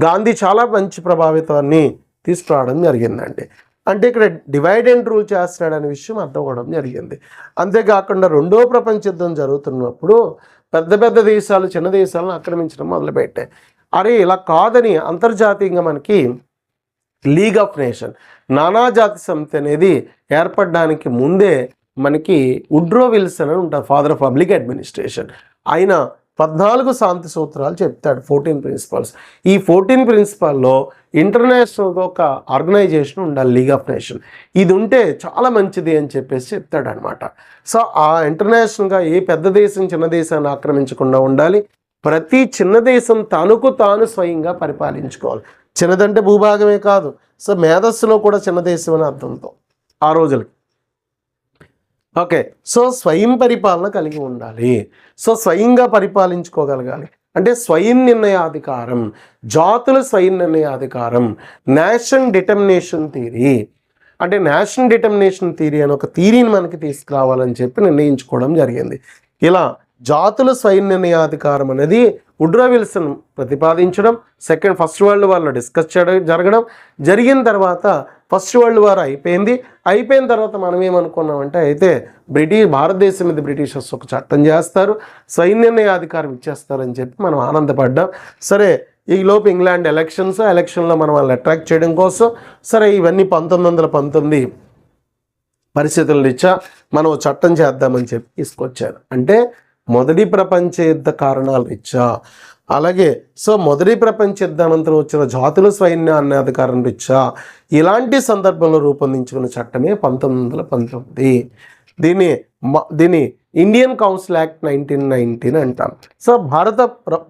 Speaker 1: గాంధీ చాలా మంచి ప్రభావితాన్ని తీసుకురావడం జరిగిందండి. అంటే ఇక్కడ డివైడ్ అండ్ రూల్ చేస్తున్నాడు అనే విషయం అర్థం అవ్వడం జరిగింది. అంతేకాకుండా రెండో ప్రపంచ యుద్ధం జరుగుతున్నప్పుడు పెద్ద దేశాలు చిన్న దేశాలను ఆక్రమించడం మొదలుపెట్టాయి. అరే ఇలా కాదని అంతర్జాతీయంగా మనకి లీగ్ ఆఫ్ నేషన్, నానాజాతి సమితి అనేది ఏర్పడడానికి ముందే మనకి వుడ్రో విల్సన్ అని ఉంటారు, ఫాదర్ ఆఫ్ పబ్లిక్ అడ్మినిస్ట్రేషన్. ఆయన 14 శాంతి సూత్రాలు చెప్తాడు, 14 ప్రిన్సిపల్స్. ఈ 14 ప్రిన్సిపల్లో ఇంటర్నేషనల్గా ఒక ఆర్గనైజేషన్ ఉండాలి, లీగ్ ఆఫ్ నేషన్. ఇది ఉంటే చాలా మంచిది అని చెప్పేసి చెప్తాడు అనమాట. సో ఆ ఇంటర్నేషనల్గా ఏ పెద్ద దేశం చిన్న దేశాన్ని ఆక్రమించకుండా ఉండాలి. ప్రతి చిన్న దేశం తనకు తాను స్వయంగా పరిపాలించుకోవాలి. చిన్నదంటే భూభాగమే కాదు, సో మేధస్సులో కూడా చిన్న దేశం అనే అర్థంతో ఆ రోజులకి. ఓకే, సో స్వయం పరిపాలన కలిగి ఉండాలి. సో స్వయంగా పరిపాలించుకోగలగాలి. అంటే స్వయం నిర్ణయాధికారం, జాతుల స్వయం నిర్ణయాధికారం, నేషన్ డిటర్మినేషన్ థియరీ. అంటే నేషన్ డిటర్మినేషన్ థియరీ అని ఒక థియరీని మనకి తీసుకురావాలని చెప్పి నిర్ణయించుకోవడం జరిగింది. ఇలా జాతుల స్వయం నిర్ణయాధికారం అనేది వుడ్రో విల్సన్ ప్రతిపాదించడం, ఫస్ట్ వరల్డ్ వార్లో డిస్కస్ చేయడం జరిగిన తర్వాత ఫస్ట్ వరల్డ్ వార్ అయిపోయిన తర్వాత మనం ఏమనుకున్నామంటే అయితే భారతదేశం మీద బ్రిటిషర్స్ ఒక చట్టం చేస్తారు, స్వయం నిర్ణయాధికారం ఇచ్చేస్తారని చెప్పి మనం ఆనందపడ్డాం. సరే, ఈలోపు ఇంగ్లాండ్ ఎలక్షన్లో మనం వాళ్ళని అట్రాక్ట్ చేయడం కోసం సరే ఇవన్నీ 1919 పరిస్థితుల రీత్యా మనం చట్టం చేద్దామని చెప్పి తీసుకొచ్చారు. అంటే మొదటి ప్రపంచ యుద్ధ కారణాల రీత్యా, అలాగే మొదటి ప్రపంచ యుద్ధానంతరం వచ్చిన జాతుల స్వైన్యాధికారం రీత్యా ఇలాంటి సందర్భంలో రూపొందించుకున్న చట్టమే 1919. దీన్ని ఇండియన్ కౌన్సిల్ యాక్ట్ 1919 అంటాం. సో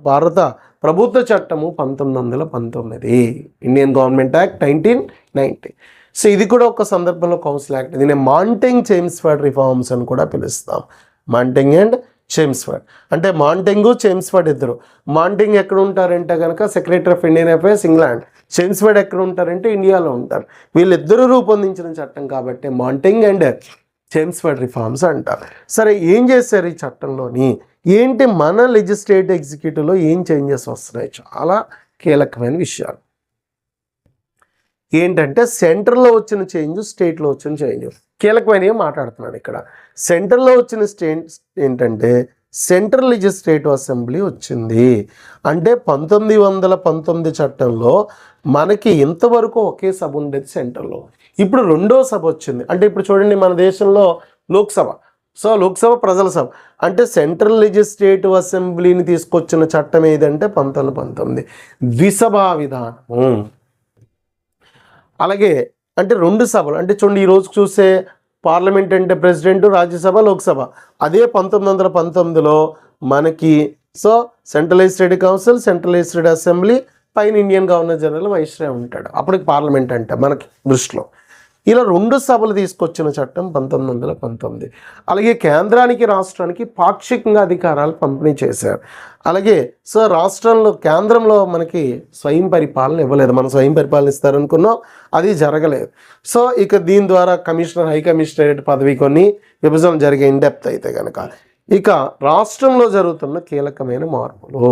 Speaker 1: భారత ప్రభుత్వ చట్టము 1919, ఇండియన్ గవర్నమెంట్ యాక్ట్ 1919. సో ఇది కూడా ఒక సందర్భంలో కౌన్సిల్ యాక్ట్. దీన్ని మాంటెంగ్ చేమ్స్ఫర్డ్ రిఫార్మ్స్ అని కూడా పిలుస్తాం. మాంటెంగ్ అండ్ చేమ్స్ఫర్డ్ అంటే మాంటెంగు చేమ్స్ఫర్డ్ ఇద్దరు. మాంటెంగ్ ఎక్కడ ఉంటారంటే కనుక secretary of Indian affairs England, Chelmsford ఎక్కడ ఉంటారంటే ఇండియాలో ఉంటారు. వీళ్ళిద్దరూ రూపొందించిన చట్టం కాబట్టి మాంటెంగ్ అండ్ చేమ్స్ఫర్డ్ రిఫార్మ్స్ అంటారు. సరే, ఏం చేశారు ఈ చట్టంలోని, ఏంటి మన లెజిస్లేటివ్ ఎగ్జిక్యూటివ్లో ఏం చేంజెస్ వస్తున్నాయి? చాలా కీలకమైన విషయాలు ఏంటంటే సెంట్రల్లో వచ్చిన చేంజ్, స్టేట్లో వచ్చిన చేంజ్ కీలకమైనవి మాట్లాడుతున్నాను ఇక్కడ. సెంట్రల్లో వచ్చిన ఏంటంటే సెంట్రల్ లెజిస్లేటివ్ అసెంబ్లీ వచ్చింది. అంటే 1919 చట్టంలో మనకి ఇంతవరకు ఒకే సభ ఉండేది సెంట్రల్లో, ఇప్పుడు రెండో సభ వచ్చింది. అంటే ఇప్పుడు చూడండి మన దేశంలో లోక్సభ, లోక్సభ ప్రజల సభ. అంటే సెంట్రల్ లెజిస్లేటివ్ అసెంబ్లీని తీసుకొచ్చిన చట్టం ఏదంటే 1919 ద్విసభా విధానము. అలాగే అంటే రెండు సభలు, అంటే చూడండి ఈరోజు చూసే పార్లమెంట్ అంటే ప్రెసిడెంట్, రాజ్యసభ, లోక్సభ. అదే 1919లో మనకి central legislative council, central legislative assembly, పైన ఇండియన్ గవర్నర్ జనరల్ వైస్రాయ్ ఉంటాడు. అప్పటికి పార్లమెంట్ అంటే మనకి దృష్టిలో. ఇలా 2 సభలు తీసుకొచ్చిన చట్టం 1919. అలాగే కేంద్రానికి రాష్ట్రానికి పాక్షికంగా అధికారాలు పంపిణీ చేశారు. అలాగే సో రాష్ట్రంలో కేంద్రంలో మనకి స్వయం పరిపాలన ఇవ్వలేదు. మనం స్వయం పరిపాలన ఇస్తారనుకున్నాం, అది జరగలేదు. సో ఇక దీని ద్వారా కమిషనర్, హై కమిషనరేట్ పదవి కొన్ని విభజన జరిగే ఇన్డెప్త్ అయితే కనుక ఇక రాష్ట్రంలో జరుగుతున్న కీలకమైన మార్పులు.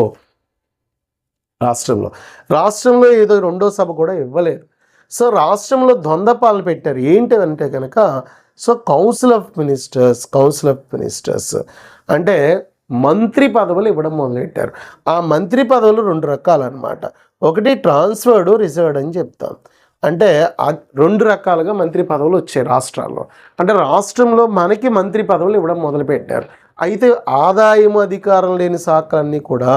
Speaker 1: రాష్ట్రంలో ఏదో 2వ సభ కూడా ఇవ్వలేదు. సో రాష్ట్రంలో ద్వంద్వ పాలన పెట్టారు. ఏంటి అంటే కనుక సో కౌన్సిల్ ఆఫ్ మినిస్టర్స్ అంటే మంత్రి పదవులు ఇవ్వడం మొదలెట్టారు. ఆ మంత్రి పదవులు 2 రకాలు అనమాట. ఒకటి ట్రాన్స్ఫర్డ్, రిజర్వ్డ్ అని చెప్తాం. అంటే 2 రకాలుగా మంత్రి పదవులు వచ్చాయి రాష్ట్రాల్లో. అంటే రాష్ట్రంలో మనకి మంత్రి పదవులు ఇవ్వడం మొదలుపెట్టారు. అయితే ఆదాయం అధికారం లేని శాఖలన్నీ కూడా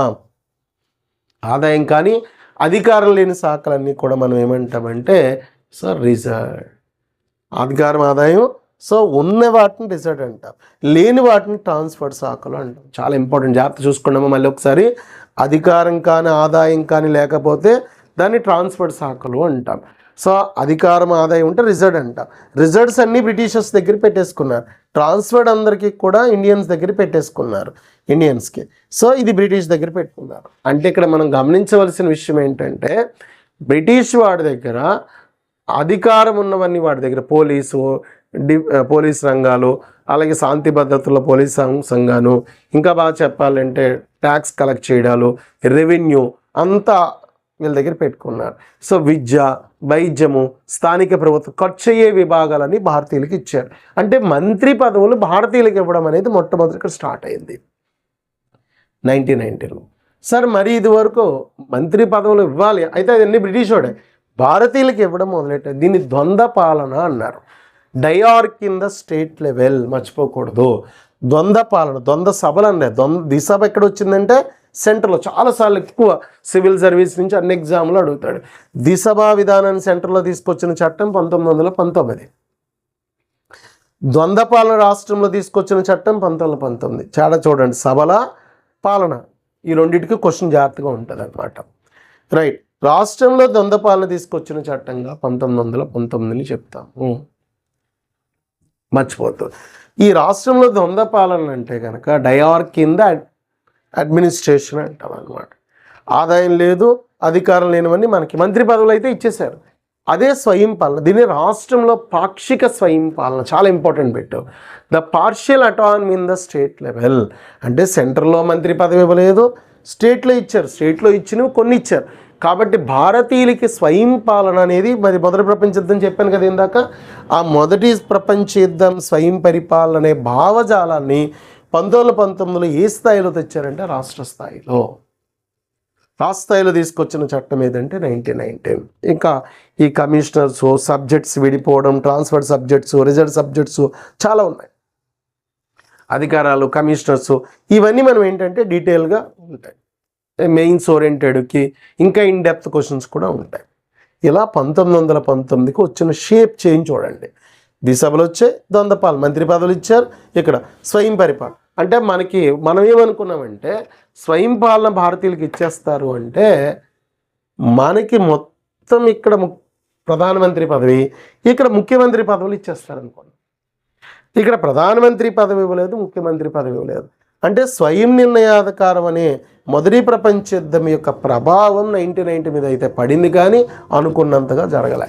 Speaker 1: ఆదాయం కానీ అధికారం లేని శాఖలన్నీ కూడా మనం ఏమంటామంటే సో రిజర్వ్. అధికారం ఆదాయం సో ఉన్న వాటిని రిజర్వ్ అంటాం, లేని వాటిని ట్రాన్స్ఫర్డ్ శాఖలు అంటాం. చాలా ఇంపార్టెంట్, జాగ్రత్త చూసుకున్నాము. మళ్ళీ ఒకసారి అధికారం కానీ ఆదాయం కానీ లేకపోతే దాన్ని ట్రాన్స్ఫర్డ్ శాఖలు అంటాం. సో అధికారం ఆదాయం ఉంటే రిజర్వ్ అంటాం. రిజర్వ్స్ అన్నీ బ్రిటిషర్స్ దగ్గర పెట్టేసుకున్నారు. ట్రాన్స్ఫర్డ్ అందరికీ కూడా ఇండియన్స్ దగ్గర పెట్టేసుకున్నారు, ఇండియన్స్కి. సో ఇది బ్రిటిష్ దగ్గర పెట్టుకున్నారు. అంటే ఇక్కడ మనం గమనించవలసిన విషయం ఏంటంటే బ్రిటిష్ వాడి దగ్గర అధికారం ఉన్నవన్నీ వాడి దగ్గర పోలీస్ రంగాలు, అలాగే శాంతి భద్రతల పోలీస్ సంఘాలు, ఇంకా బాగా చెప్పాలంటే ట్యాక్స్ కలెక్ట్ చేయడాలు, రెవెన్యూ అంతా వీళ్ళ దగ్గర పెట్టుకున్నారు. సో విద్య, వైద్యము, స్థానిక ప్రభుత్వం ఖర్చు అయ్యే విభాగాలన్నీ భారతీయులకు ఇచ్చారు. అంటే మంత్రి పదవులు భారతీయులకు ఇవ్వడం అనేది మొట్టమొదటిగా స్టార్ట్ అయింది 1990లో. సార్ మరి ఇది వరకు మంత్రి పదవులు ఇవ్వాలి, అయితే అదన్నీ బ్రిటిష్ వాడే, భారతీయులకు ఇవ్వడం మొదలెట్టారు. దీన్ని ద్వంద్వ పాలన అన్నారు. డయార్క్ ఇన్ ద స్టేట్ లెవెల్, మర్చిపోకూడదు. ద్వంద్వ పాలన, ద్వంద్వ సభలు అన్నారు. దిశభ ఎక్కడ వచ్చిందంటే సెంటర్లో. చాలాసార్లు ఎక్కువ సివిల్ సర్వీస్ నుంచి అన్ని ఎగ్జామ్లు అడుగుతాడు. దిశభా విధానాన్ని సెంటర్లో తీసుకొచ్చిన చట్టం 1919. ద్వంద్వ పాలన రాష్ట్రంలో తీసుకొచ్చిన చట్టం 1919. చాలా చూడండి, సభల పాలన ఈ రెండింటికి క్వశ్చన్ జాగ్రత్తగా ఉంటుంది అనమాట. రైట్. రాష్ట్రంలో ద్వంద్వ పాలన తీసుకొచ్చిన చట్టంగా 1919 చెప్తాము, మర్చిపోతుంది. ఈ రాష్ట్రంలో ద్వంద్వ పాలన అంటే కనుక డయార్క్ కింద అడ్మినిస్ట్రేషన్ అంటాం అనమాట. ఆదాయం లేదు, అధికారం లేనివన్నీ మనకి మంత్రి పదవులు అయితే ఇచ్చేశారు. అదే స్వయం పాలన. దీన్ని రాష్ట్రంలో పాక్షిక స్వయం పాలన, చాలా ఇంపార్టెంట్ పెట్టు. The partial autonomy in the state level. అంటే సెంటర్లో మంత్రి పదవి ఇవ్వలేదు, స్టేట్లో ఇచ్చారు. స్టేట్లో ఇచ్చినవి కొన్ని ఇచ్చారు. కాబట్టి భారతీయులకి స్వయం పాలన అనేది మరి మొదటి ప్రపంచ యుద్ధం చెప్పాను కదా ఇందాక, ఆ మొదటి ప్రపంచ యుద్ధం స్వయం పరిపాలన అనే భావజాలాన్ని 1919లో ఏ స్థాయిలో తెచ్చారంటే రాష్ట్ర స్థాయిలో తీసుకొచ్చిన చట్టం ఏదంటే 1919. ఇంకా ఈ కమిషనర్స్, సబ్జెక్ట్స్ విడిపోవడం, ట్రాన్స్ఫర్డ్ సబ్జెక్ట్స్, రిజర్వ్ సబ్జెక్ట్స్ చాలా ఉన్నాయి. అధికారాలు, కమిషనర్స్, ఇవన్నీ మనం ఏంటంటే డీటెయిల్గా ఉంటాయి. మెయిన్స్ ఓరియంటెడ్కి ఇంకా ఇన్ డెప్త్ క్వశ్చన్స్ కూడా ఉంటాయి. ఇలా 1919కి వచ్చిన షేప్ చేంజ్ చూడండి. దిశభలు వచ్చే ద్వంద్వపాలన, మంత్రి పదవులు ఇచ్చారు. ఇక్కడ స్వయం పరిపాలన అంటే మనం ఏమనుకున్నామంటే స్వయం పాలన భారతీయులకు ఇచ్చేస్తారు అంటే మనకి మొత్తం ఇక్కడ ప్రధానమంత్రి పదవి, ఇక్కడ ముఖ్యమంత్రి పదవులు ఇచ్చేస్తారు అనుకోండి. ఇక్కడ ప్రధానమంత్రి పదవి ఇవ్వలేదు, ముఖ్యమంత్రి పదవి ఇవ్వలేదు. అంటే స్వయం నిర్ణయాధికారం అనే మొదటి ప్రపంచ యుద్ధం యొక్క ప్రభావం 1990 మీద అయితే పడింది, కానీ అనుకున్నంతగా జరగలే.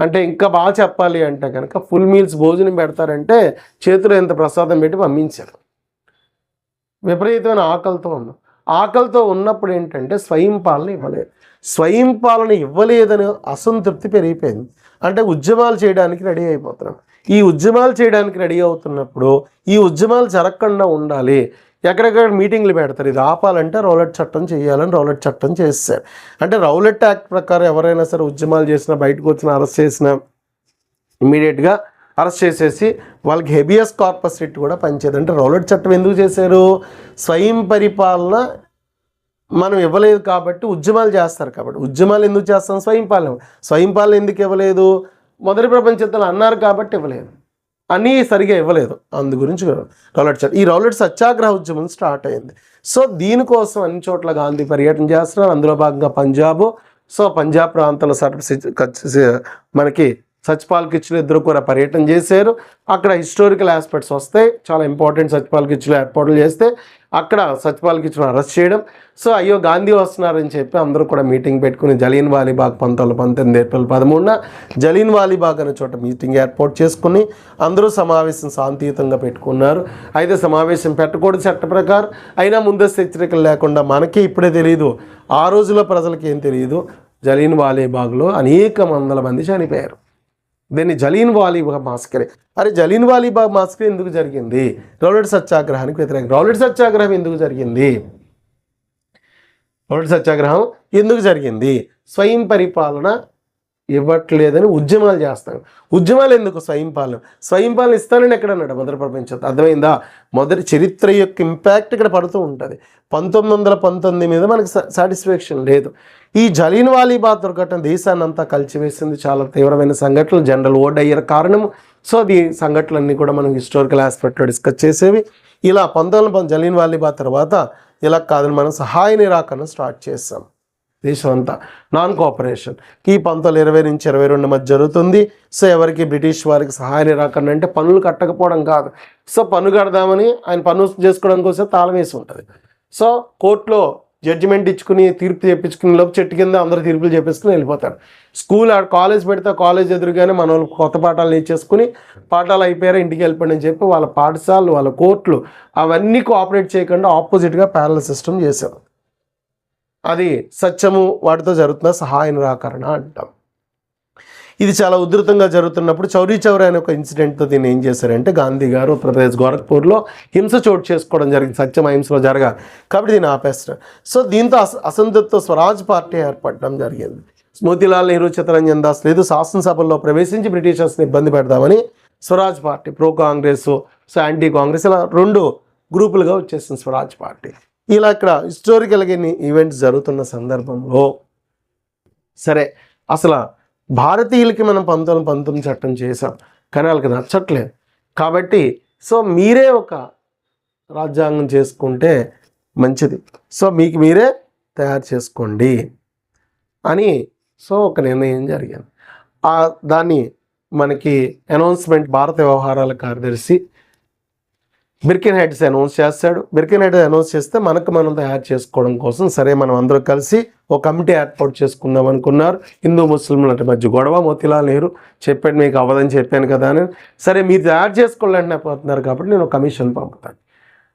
Speaker 1: అంటే ఇంకా బాగా చెప్పాలి అంటే కనుక ఫుల్ మీల్స్ భోజనం పెడతారంటే చేతిలో ఎంత ప్రసాదం పెట్టి పంపించారు. విపరీతమైన ఆకలితో ఉన్నప్పుడు ఏంటంటే స్వయం పాలన ఇవ్వలేదు. స్వయం పాలన ఇవ్వలేదని అసంతృప్తి పెరిగిపోయింది. అంటే ఉద్యమాలు చేయడానికి రెడీ అయిపోతున్నాం. ఈ ఉద్యమాలు చేయడానికి రెడీ అవుతున్నప్పుడు ఈ ఉద్యమాలు జరగకుండా ఉండాలి, ఎక్కడెక్కడ మీటింగ్లు పెడతారు. ఇది ఆపాలంటే రౌలట్ చట్టం చేయాలని రౌలట్ చట్టం చేస్తారు. అంటే రౌలట్ యాక్ట్ ప్రకారం ఎవరైనా సరే ఉద్యమాలు చేసినా, బయటకు వచ్చినా, అరెస్ట్ చేసినా ఇమ్మీడియట్గా అరెస్ట్ చేసేసి వాళ్ళకి హెబియస్ కార్పస్ రిట్ కూడా పనిచేయదు. అంటే రౌలట్ చట్టం ఎందుకు చేశారు? స్వయం పరిపాలన మనం ఇవ్వలేదు కాబట్టి ఉద్యమాలు చేస్తారు. కాబట్టి ఉద్యమాలు ఎందుకు చేస్తాం? స్వయం పాలన ఎందుకు ఇవ్వలేదు? మొదటి ప్రపంచ యుద్ధంలో అన్నారు కాబట్టి ఇవ్వలేదు, అన్నీ సరిగా ఇవ్వలేదు. అందు గురించి రౌలట్ చట్టం. ఈ రౌలట్ సత్యాగ్రహ ఉద్యమం స్టార్ట్ అయింది. సో దీనికోసం అన్ని చోట్ల గాంధీ పర్యటన చేస్తున్నారు. అందులో భాగంగా పంజాబ్ ప్రాంతంలో మనకి సత్యపాల్ కిచ్లు ఇద్దరు కూడా పర్యటన చేశారు. అక్కడ హిస్టారికల్ ఆస్పెక్ట్స్ వస్తాయి, చాలా ఇంపార్టెంట్. సత్యపాల్ కిచ్లు ఏర్పాట్లు చేస్తే అక్కడ సత్యపాల్ కిచ్ను అరెస్ట్ చేయడం. సో అయ్యో గాంధీ వస్తున్నారని చెప్పి అందరూ కూడా మీటింగ్ పెట్టుకుని జలియన్ వాలీబాగ్ 1919 ఏప్రిల్ 13న జలియన్ వాలీబాగ్ అనే చోట మీటింగ్ ఏర్పాటు చేసుకుని అందరూ సమావేశం శాంతియుతంగా పెట్టుకున్నారు. అయితే సమావేశం పెట్టకూడదు చట్ట ప్రకారం, అయినా ముందస్తు హెచ్చరికలు లేకుండా మనకి ఇప్పుడే తెలియదు, ఆ రోజుల్లో ప్రజలకి ఏం తెలియదు, జలియన్ వాలీబాగ్లో అనేక వందల మంది చనిపోయారు. దీన్ని జలియన్ వాలీబాగ్ మాస్కరే. అరే జలియన్ వాలీబాగ్ మాస్కరే ఎందుకు జరిగింది? రౌలట్ సత్యాగ్రహానికి వ్యతిరేకం. రౌలట్ సత్యాగ్రహం ఎందుకు జరిగింది? రౌలట్ సత్యాగ్రహం ఎందుకు జరిగింది? స్వయం పరిపాలన ఇవ్వట్లేదని ఉద్యమాలు చేస్తాను. ఉద్యమాలు ఎందుకు? స్వయం పాలన ఇస్తానని ఎక్కడన్నాడు? మొదటి ప్రపంచం. అర్థమైందా? మొదటి చరిత్ర యొక్క ఇంపాక్ట్ ఇక్కడ పడుతూ ఉంటుంది. 1919 మీద మనకి సాటిస్ఫాక్షన్ లేదు. ఈ జలియన్ వాలీబాగ్ దుర్ఘటన దేశాన్ని అంతా కలిచివేసింది. చాలా తీవ్రమైన సంఘటనలు, జనరల్ ఓడ్ అయ్యారు కారణం. సో అది సంఘటనలన్నీ కూడా మనం హిస్టారికల్ ఆస్పెక్ట్లో డిస్కస్ చేసేవి. ఇలా 19 జలియన్ వాలీబాగ్ తర్వాత ఇలా కాదని మనం సహాయ నిరాకరణ స్టార్ట్ చేస్తాం. దేశం అంతా నాన్ కోఆపరేషన్ ఈ 1920 నుంచి 22 మధ్య జరుగుతుంది. సో ఎవరికి బ్రిటిష్ వారికి సహాయ నిరాకరణ అంటే పన్నులు కట్టకపోవడం కాదు. సో పన్ను కడదామని ఆయన పన్ను చేసుకోవడం కోసం తాళం వేసి ఉంటుంది. సో కోర్టులో జడ్జిమెంట్ ఇచ్చుకుని తీర్పు చెప్పించుకుని లోపు చెట్టు కింద అందరూ తీర్పులు చెప్పేసుకుని వెళ్ళిపోతారు. కాలేజ్ పెడితే కాలేజ్ ఎదురుగానే మన వాళ్ళు కొత్త పాఠాలు నేర్చేసుకుని పాఠాలు అయిపోయారా ఇంటికి వెళ్ళిపోండి అని చెప్పి వాళ్ళ పాఠశాలలు, వాళ్ళ కోర్టులు అవన్నీ కోఆపరేట్ చేయకుండా ఆపోజిట్గా ప్యారలల్ సిస్టమ్ చేశారు. అది సత్యము వాటితో జరుగుతున్న సహాయ నిరాకరణ అంటాం. ఇది చాలా ఉధృతంగా జరుగుతున్నప్పుడు చౌరీ చౌరా అనే ఒక ఇన్సిడెంట్తో దీన్ని ఏం చేశారంటే గాంధీ గారు ఉత్తరప్రదేశ్ గోరఖ్పూర్లో హింస చోటు చేసుకోవడం జరిగింది. సత్యం అహింసలో జరగాలి కాబట్టి దీన్ని ఆపేస్తారు. సో దీంతో అసంతృప్తితో స్వరాజ్ పార్టీ ఏర్పడడం జరిగింది. మోతీలాల్ నెహ్రూ, చిత్తరంజన్ దాస్ లేదు శాసనసభల్లో ప్రవేశించి బ్రిటిషర్స్ని ఇబ్బంది పెడదామని Swaraj party, pro Congress, so anti Congress, ఇలా 2 గ్రూపులుగా వచ్చేసింది స్వరాజ్ పార్టీ. ఇలా ఇక్కడ హిస్టారికల్గా ఈవెంట్స్ జరుగుతున్న సందర్భంలో సరే అసలు భారతీయులకి మనం 1919 చట్టం చేసాం కానీ వాళ్ళకి నచ్చట్లేదు కాబట్టి సో మీరే ఒక రాజ్యాంగం చేసుకుంటే మంచిది, సో మీకు మీరే తయారు చేసుకోండి అని సో ఒక నిర్ణయం జరిగింది. దాన్ని మనకి అనౌన్స్మెంట్ భారత వ్యవహారాల కార్యదర్శి బిర్కెన్హెడ్స్ అనౌన్స్ చేస్తాడు. బిర్కెన్హెడ్స్ అనౌన్స్ చేస్తే మనకు మనం తయారు చేసుకోవడం కోసం సరే మనం అందరూ కలిసి ఒక కమిటీ ఏర్పాటు చేసుకుందాం అనుకున్నారు. హిందూ ముస్లింల మధ్య గొడవ, మోతీలాల్ నెహ్రూ చెప్పాడు మీకు అవ్వదని చెప్పాను కదా అని, సరే మీరు తయారు చేసుకోవాలంటే పోతున్నారు కాబట్టి నేను ఒక కమిషన్ పంపుతాను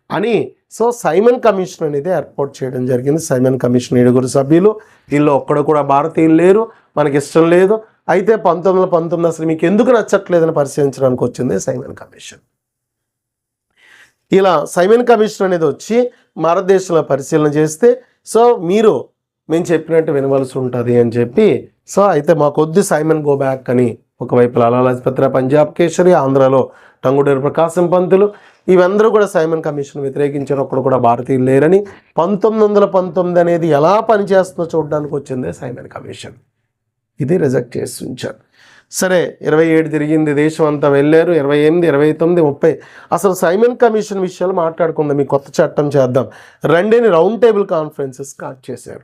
Speaker 1: అని సో సైమన్ కమిషన్ అనేది ఏర్పాటు చేయడం జరిగింది. సైమన్ కమిషన్ 7 సభ్యులు, వీళ్ళు ఒక్కడు కూడా భారతీయులు లేరు, మనకి ఇష్టం లేదు. అయితే 1919 అసలు మీకు ఎందుకు నచ్చట్లేదని పరిశీలించడానికి వచ్చింది సైమన్ కమిషన్. ఇలా సైమన్ కమిషన్ అనేది వచ్చి భారతదేశంలో పరిశీలన చేస్తే సో మేము చెప్పినట్టు వినవలసి ఉంటుంది అని చెప్పి సో అయితే మాకొద్దు సైమన్ గో బ్యాక్ అని ఒకవైపు లాలా లజపత్ రాయ్ పంజాబ్ కేసరి, ఆంధ్రాలో టంగుటూరి ప్రకాశం పంతులు ఇవందరూ కూడా సైమన్ కమిషన్ వ్యతిరేకించారు. ఒక్కడు కూడా భారతీయులు లేరని 1919 అనేది ఎలా పనిచేస్తుందో చూడడానికి వచ్చిందే సైమన్ కమిషన్. ఇది రిజెక్ట్ చేసి ఉంచారు. సరే 27 తిరిగింది, దేశం అంతా వెళ్ళారు. 28, 29, 30 అసలు సైమన్ కమిషన్ విషయాలు మాట్లాడుకుందాం, మీ కొత్త చట్టం చేద్దాం రెండేని రౌండ్ టేబుల్ కాన్ఫరెన్సెస్ స్టార్ట్ చేశారు.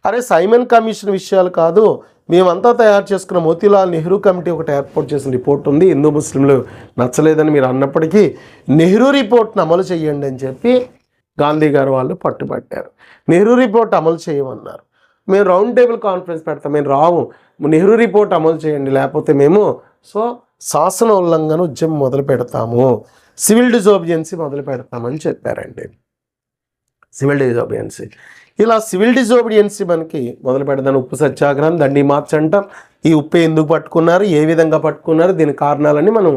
Speaker 1: అరే సైమన్ కమిషన్ విషయాలు కాదు, మేమంతా తయారు చేసుకున్న మోతీలాల్ నెహ్రూ కమిటీ ఒకటి ఏర్పాటు చేసిన రిపోర్ట్ ఉంది, హిందూ ముస్లింలు నచ్చలేదని మీరు అన్నప్పటికీ నెహ్రూ రిపోర్ట్ని అమలు చేయండి అని చెప్పి గాంధీ గారు వాళ్ళు పట్టుబట్టారు. నెహ్రూ రిపోర్ట్ అమలు చేయమన్నారు. మేము రౌండ్ టేబుల్ కాన్ఫరెన్స్ పెడతాం, మేము రాము, నెహ్రూ రిపోర్ట్ అమలు చేయండి లేకపోతే మేము సో శాసన ఉల్లంఘన ఉద్యమం మొదలు పెడతాము, సివిల్ డిజోబియన్సీ మొదలు పెడతామని చెప్పారండి. సివిల్ డిజోబియన్సీ ఇలా సివిల్ డిజోబిడియన్సీ మనకి మొదలు పెడదాను. ఉప్పు సత్యాగ్రహం, దండి మార్చ్ అంటాం. ఈ ఉప్పు ఎందుకు పట్టుకున్నారు, ఏ విధంగా పట్టుకున్నారు, దీని కారణాలని మనం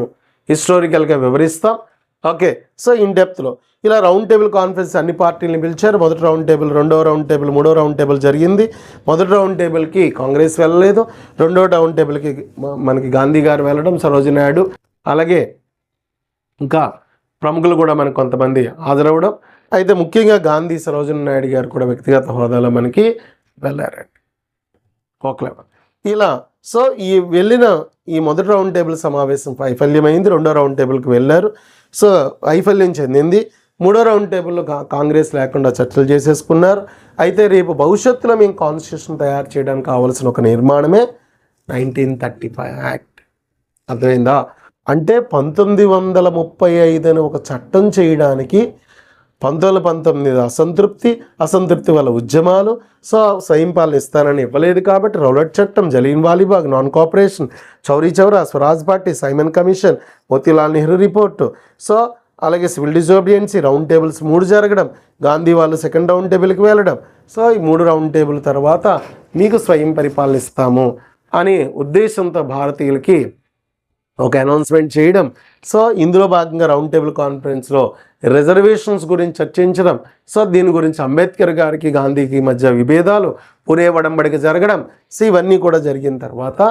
Speaker 1: హిస్టారికల్గా వివరిస్తాం. ఓకే, సో ఇన్ డెప్త్లో ఇలా రౌండ్ టేబుల్ కాన్ఫరెన్స్ అన్ని పార్టీలను పిలిచారు. మొదటి రౌండ్ టేబుల్, రెండవ రౌండ్ టేబుల్, మూడో రౌండ్ టేబుల్ జరిగింది. మొదటి రౌండ్ టేబుల్కి కాంగ్రెస్ వెళ్ళలేదు, రెండో రౌండ్ టేబుల్కి మనకి గాంధీ గారు వెళ్ళడం, సరోజినీ నాయుడు అలాగే ఇంకా ప్రముఖులు కూడా మనకు కొంతమంది హాజరవ్వడం. అయితే ముఖ్యంగా గాంధీ, సరోజినీ నాయుడు గారు కూడా వ్యక్తిగత హోదాలో మనకి వెళ్ళారండి. ఓకే, ఇలా సో ఈ వెళ్ళిన ఈ మొదటి రౌండ్ టేబుల్ సమావేశం వైఫల్యమైంది. రెండో రౌండ్ టేబుల్కి వెళ్ళారు, సో వైఫల్యం చెందింది. మూడో రౌండ్ టేబుల్లో కాంగ్రెస్ లేకుండా చర్చలు చేసేసుకున్నారు. అయితే రేపు భవిష్యత్తులో మేము కాన్స్టిట్యూషన్ తయారు చేయడానికి కావాల్సిన ఒక నిర్మాణమే 1935 యాక్ట్. అర్థమైందా? అంటే 1935 అని ఒక చట్టం చేయడానికి 1919 అసంతృప్తి వల్ల ఉద్యమాలు, సో స్వయం పాలన ఇస్తానని ఇవ్వలేదు కాబట్టి రౌలట్ చట్టం, Jallian Wala Bagh, non cooperation, Chauri Chaura, Swaraj Party, Simon commission, Motilal Nehru report, so అలాగే సివిల్ డిజోబిడియన్సీ, రౌండ్ టేబుల్స్ 3 జరగడం, గాంధీ వాళ్ళు సెకండ్ రౌండ్ టేబుల్కి వెళ్ళడం, సో ఈ 3 రౌండ్ టేబుల్ తర్వాత మీకు స్వయం పరిపాలన ఇస్తాము అనే ఉద్దేశంతో భారతీయులకి ఒక అనౌన్స్మెంట్ చేయడం, సో ఇందులో భాగంగా రౌండ్ టేబుల్ కాన్ఫరెన్స్లో రిజర్వేషన్స్ గురించి చర్చించడం, సో దీని గురించి అంబేద్కర్ గారికి గాంధీకి మధ్య విభేదాలు, పునే ఒడంబడిక జరగడం, సో ఇవన్నీ కూడా జరిగిన తర్వాత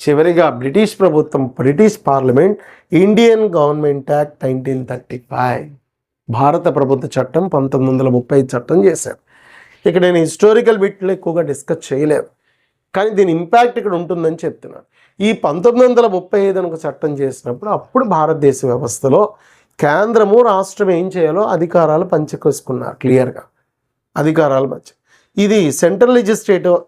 Speaker 1: చివరిగా బ్రిటిష్ ప్రభుత్వం, British parliament Indian government act 1935 భారత ప్రభుత్వ చట్టం 1935 చట్టం చేశారు. ఇక్కడ నేను హిస్టారికల్ బిట్లు ఎక్కువగా డిస్కస్ చేయలేను, కానీ దీని ఇంపాక్ట్ ఇక్కడ ఉంటుందని చెప్తున్నాను. ఈ 1935 అని ఒక చట్టం చేసినప్పుడు అప్పుడు భారతదేశ వ్యవస్థలో కేంద్రము రాష్ట్రం ఏం చేయాలో అధికారాలు పంచుకొసుకున్నారు క్లియర్గా, అధికారాలు పంచి ఇది సెంట్రల్ లెజిస్లేటివ్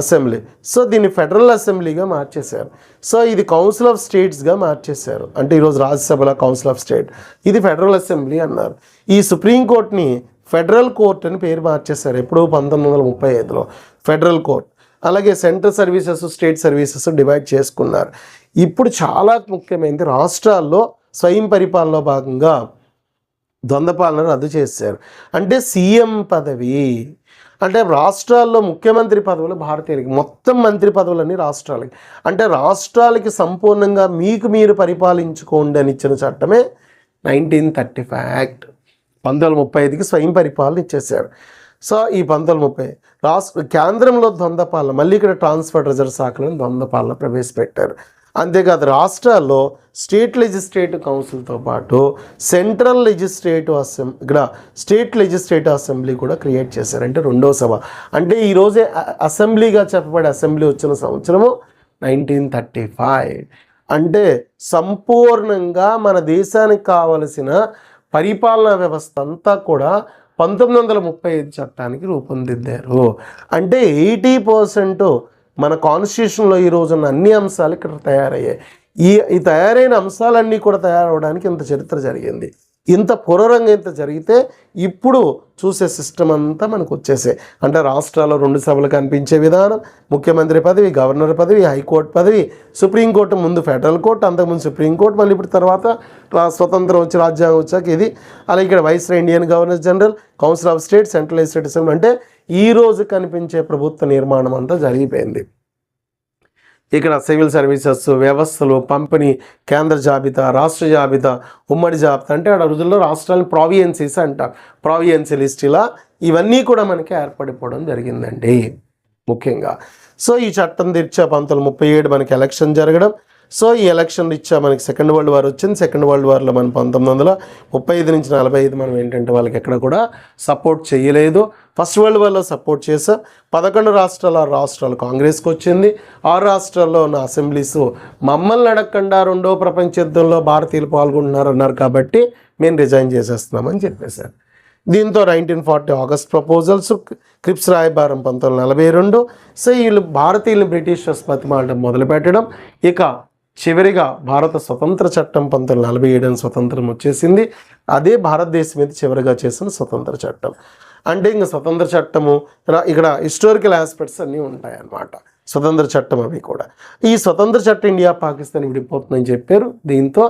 Speaker 1: అసెంబ్లీ, సో దీన్ని ఫెడరల్ అసెంబ్లీగా మార్చేశారు. సో ఇది కౌన్సిల్ ఆఫ్ స్టేట్స్గా మార్చేశారు, అంటే ఈరోజు రాజ్యసభలో కౌన్సిల్ ఆఫ్ స్టేట్, ఇది ఫెడరల్ అసెంబ్లీ అన్నారు. ఈ సుప్రీంకోర్టుని ఫెడరల్ కోర్ట్ అని పేరు మార్చేశారు ఎప్పుడో 1935లో ఫెడరల్ కోర్ట్. అలాగే central services, state services divide చేసుకున్నారు. ఇప్పుడు చాలా ముఖ్యమైనది రాష్ట్రాల్లో స్వయం పరిపాలనలో భాగంగా ద్వంద్వ పాలన రద్దు చేశారు. అంటే సీఎం పదవి, అంటే రాష్ట్రాల్లో ముఖ్యమంత్రి పదవులు భారతీయులకి, మొత్తం మంత్రి పదవులన్నీ రాష్ట్రాలకి, అంటే రాష్ట్రాలకి సంపూర్ణంగా మీకు మీరు పరిపాలించుకోండి అని ఇచ్చిన చట్టమే 1935 యాక్ట్. 1935కి స్వయం పరిపాలన ఇచ్చేశారు. సో ఈ 1930 కేంద్రంలో ద్వంద్వ పాలన, మళ్ళీ ఇక్కడ ట్రాన్స్ఫర్ రిజర్వ్ శాఖలో ద్వంద్వ పాలన ప్రవేశపెట్టారు. అంతేకాదు రాష్ట్రాల్లో స్టేట్ లెజిస్లేటివ్ కౌన్సిల్తో పాటు సెంట్రల్ లెజిస్లేటివ్ అసెంబ్లీ, ఇక్కడ స్టేట్ లెజిస్లేటివ్ అసెంబ్లీ కూడా క్రియేట్ చేశారు, అంటే 2వ సభ. అంటే ఈరోజే అసెంబ్లీగా చెప్పబడే అసెంబ్లీ వచ్చిన సంవత్సరము 1935. అంటే సంపూర్ణంగా మన దేశానికి కావలసిన పరిపాలనా వ్యవస్థ అంతా కూడా 1935 చట్టానికి రూపొందిద్దారు. అంటే 80% మన కాన్స్టిట్యూషన్లో ఈరోజున్న అన్ని అంశాలు ఇక్కడ తయారయ్యాయి. ఈ తయారైన అంశాలన్నీ కూడా తయారవడానికి ఇంత చరిత్ర జరిగింది. ఇంత పురోరంగం ఇంత జరిగితే ఇప్పుడు చూసే సిస్టమ్ అంతా మనకు వచ్చేసే, అంటే రాష్ట్రాల్లో 2 సభలు కనిపించే విధానం, ముఖ్యమంత్రి పదవి, గవర్నర్ పదవి, హైకోర్టు పదవి, సుప్రీంకోర్టు, ముందు ఫెడరల్ కోర్టు, అంతకుముందు సుప్రీంకోర్టు, మళ్ళీ ఇప్పుడు తర్వాత స్వతంత్రం వచ్చి రాజ్యాంగం వచ్చాక ఇది. అలాగే ఇక్కడ viceroy, Indian governor general, council of state, central legislative assembly, అంటే ఈరోజు కనిపించే ప్రభుత్వ నిర్మాణం అంతా జరిగిపోయింది. ఇక్కడ సివిల్ సర్వీసెస్, వ్యవస్థలు, పంపిణీ, కేంద్ర జాబితా, రాష్ట్ర జాబితా, ఉమ్మడి జాబితా, అంటే ఆ రోజుల్లో రాష్ట్రాలను ప్రావియన్సీస్ అంటారు, ప్రావియన్సీ లిస్ట్, ఇలా ఇవన్నీ కూడా మనకి ఏర్పడిపోవడం జరిగిందండి ముఖ్యంగా. సో ఈ చట్టం తెచ్చా 1937 మనకి ఎలక్షన్ జరగడం, సో ఈ ఎలక్షన్ ఇచ్చా మనకి సెకండ్ వరల్డ్ వార్ వచ్చింది. సెకండ్ వరల్డ్ వార్లో మనం 1935 నుంచి 45 మనం ఏంటంటే వాళ్ళకి ఎక్కడ కూడా సపోర్ట్ చేయలేదు. ఫస్ట్ వరల్డ్ వార్లో సపోర్ట్ చేసాం. 11 రాష్ట్రాలు, 6 రాష్ట్రాలు కాంగ్రెస్కి వచ్చింది. 6 రాష్ట్రాల్లో ఉన్న అసెంబ్లీస్ మమ్మల్ని అడగకుండా 2వ ప్రపంచ యుద్ధంలో భారతీయులు పాల్గొంటున్నారు అన్నారు కాబట్టి మేము రిజైన్ చేసేస్తున్నామని చెప్పేశారు. దీంతో 1940 ఆగస్ట్ ప్రపోజల్స్, క్రిప్స్ రాయబారం 1942. సో వీళ్ళు భారతీయులు బ్రిటిషర్స్ బతిమాలడం మొదలుపెట్టడం. ఇక చివరిగా భారత స్వతంత్ర చట్టం 1947 స్వతంత్రం వచ్చేసింది. అదే భారతదేశం మీద చివరిగా చేసిన స్వతంత్ర చట్టం. అంటే ఇంకా స్వతంత్ర చట్టము ఇక్కడ హిస్టారికల్ ఆస్పెక్ట్స్ అన్నీ ఉంటాయన్నమాట స్వతంత్ర చట్టం అవి కూడా. ఈ స్వతంత్ర చట్టం ఇండియా పాకిస్తాన్ విడిపోతుందని చెప్పారు. దీంతో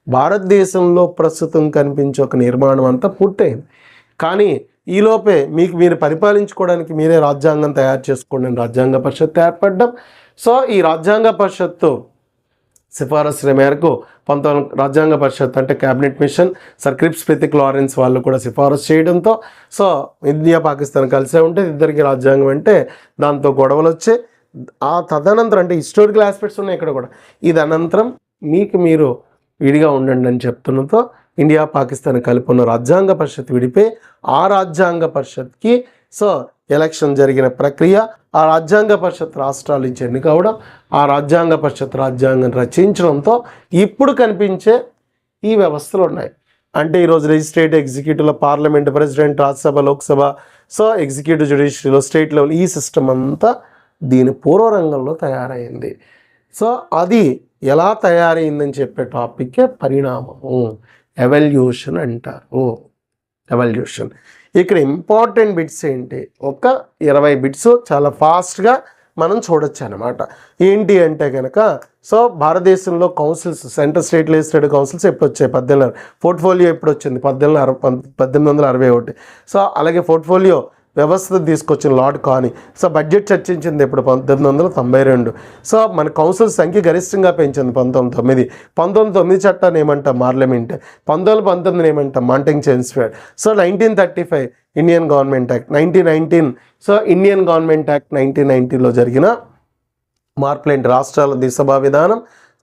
Speaker 1: భారతదేశంలో ప్రస్తుతం కనిపించే ఒక నిర్మాణం అంతా పూర్తయింది. కానీ ఈలోపే మీకు మీరు పరిపాలించుకోవడానికి మీరే రాజ్యాంగం తయారు చేసుకోండి అని రాజ్యాంగ పరిషత్ ఏర్పడడం. సో ఈ రాజ్యాంగ పరిషత్తు సిఫారసుల మేరకు రాజ్యాంగ పరిషత్ అంటే cabinet machine, sir క్రిప్స్ Pratik Lawrence వాళ్ళు కూడా సిఫారసు చేయడంతో సో ఇండియా పాకిస్తాన్ కలిసే ఉంటే ఇద్దరికి రాజ్యాంగం అంటే దాంతో గొడవలు వచ్చాయి. ఆ తదనంతరం అంటే హిస్టారికల్ ఆస్పెక్ట్స్ ఉన్నాయి ఇక్కడ కూడా. ఇది అనంతరం మీకు మీరు విడిగా ఉండండి అని చెప్తున్నతో ఇండియా పాకిస్తాన్ కలిపి ఉన్న రాజ్యాంగ పరిషత్ విడిపోయి ఆ రాజ్యాంగ పరిషత్కి సో ఎలక్షన్ జరిగిన ప్రక్రియ, ఆ రాజ్యాంగ పరిషత్ రాష్ట్రాల నుంచి ఎన్నికవడం, ఆ రాజ్యాంగ పరిషత్ రాజ్యాంగం రచించడంతో ఇప్పుడు కనిపించే ఈ వ్యవస్థలు ఉన్నాయి. అంటే ఈరోజు లెజిస్లేటివ్, ఎగ్జిక్యూటివ్లో parliament, president, Rajya Sabha, Lok Sabha, so executive, జ్యుడిషియరీలో స్టేట్ లెవెల్, ఈ సిస్టమ్ అంతా దీని పూర్వరంగంలో తయారైంది. సో అది ఎలా తయారైందని చెప్పే టాపిక్కే పరిణామము, ఎవల్యూషన్ అంటారు. ఎవల్యూషన్. ఇక్కడ ఇంపార్టెంట్ బిట్స్ ఏంటి, ఒక 20 బిట్స్ చాలా ఫాస్ట్గా మనం చూడొచ్చు అనమాట. ఏంటి అంటే కనుక, సో భారతదేశంలో councils, central state legislative councils ఎప్పుడు వచ్చాయి? 1800. పోర్ట్ఫోలియో ఎప్పుడు వచ్చింది? 1861. సో అలాగే పోర్ట్ఫోలియో వ్యవస్థ తీసుకొచ్చిన లార్డ్ కానీ. సో బడ్జెట్ చర్చించింది ఎప్పుడు? 1892. సో మన కౌన్సిల్ సంఖ్య గరిష్టంగా పెంచింది 1909. 1909 చట్టాన్ని ఏమంటాం? పార్లమెంట్. 1919 ఏమంటాం? Montagu Chelmsford. So 1935 Indian government act. 1919 so Indian government act 1990లో జరిగిన మార్పులేంటి? రాష్ట్రాల దిశభా విధానం,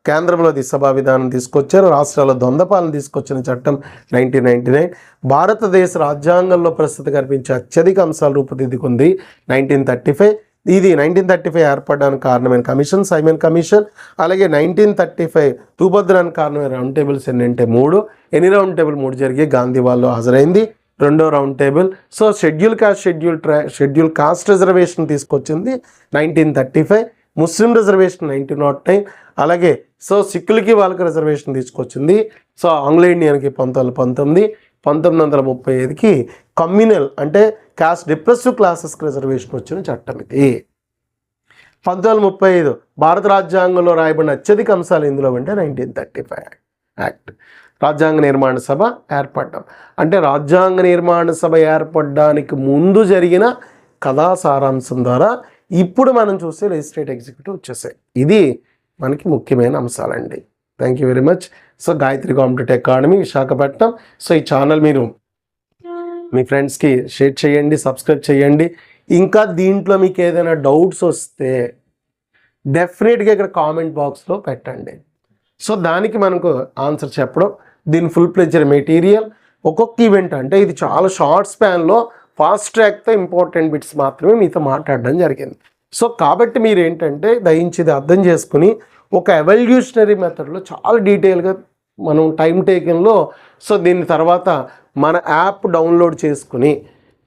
Speaker 1: కేంద్రంలో దిశభా విధానం తీసుకొచ్చారు. రాష్ట్రాల ద్వంద్వపాలన తీసుకొచ్చిన చట్టం 1999. భారతదేశ రాజ్యాంగంలో ప్రస్తుతం కనిపించే అత్యధిక అంశాలు రూపుదిద్దుకుంది 1935. ఇది 1935 ఏర్పడడానికి కారణమైన కమిషన్, సైమన్ కమిషన్. అలాగే 1935 రూపొందడానికి కారణమైన రౌండ్ టేబుల్స్ ఎన్నంటే 3. ఎన్ని రౌండ్ టేబుల్? 3 జరిగి గాంధీ వాళ్ళు హాజరైంది. 2వ round table. So schedule caste reservation తీసుకొచ్చింది 1935. Muslim reservation 1909. అలాగే సో సిక్కులకి వాళ్ళకి రిజర్వేషన్ తీసుకొచ్చింది. సో ఆంగ్లో ఇండియన్కి 1919. 1935కి కమ్యూనల్ అంటే కాస్ట్ డిప్రెసివ్ క్లాసెస్కి రిజర్వేషన్ వచ్చిన చట్టం ఇది. 1935 భారత రాజ్యాంగంలో రాయబడిన అత్యధిక అంశాలు ఇందులో అంటే 1935 యాక్ట్. రాజ్యాంగ నిర్మాణ సభ ఏర్పడడం అంటే రాజ్యాంగ నిర్మాణ సభ ఏర్పడడానికి ముందు జరిగిన కథా సారాంశం ద్వారా ఇప్పుడు మనం చూసే లెజిస్లేటివ్ ఎగ్జిక్యూటివ్ వచ్చేసాయి. ఇది మనకి ముఖ్యమైన అంశాలండి. Thank you very much. So Gayatri competitive academy Visakhapatnam. So ఈ ఛానల్ మీరు మీ ఫ్రెండ్స్కి షేర్ చేయండి, సబ్స్క్రైబ్ చేయండి. ఇంకా దీంట్లో మీకు ఏదైనా డౌట్స్ వస్తే డెఫినెట్గా ఇక్కడ కామెంట్ బాక్స్లో పెట్టండి. సో దానికి మనకు ఆన్సర్ చెప్పడం, దీని ఫుల్ ప్లెజర్ మెటీరియల్, ఒక్కొక్క ఈవెంట్ అంటే ఇది చాలా షార్ట్ స్పాన్లో ఫాస్ట్ ట్రాక్తో ఇంపార్టెంట్ బిట్స్ మాత్రమే మీతో మాట్లాడడం జరిగింది. సో కాబట్టి మీరు ఏంటంటే దయించి ఇది అర్థం చేసుకుని ఒక ఎవల్యూషనరీ మెథడ్లో చాలా డీటెయిల్గా మనం టైం టేకింగ్లో సో దీని తర్వాత మన యాప్ డౌన్లోడ్ చేసుకుని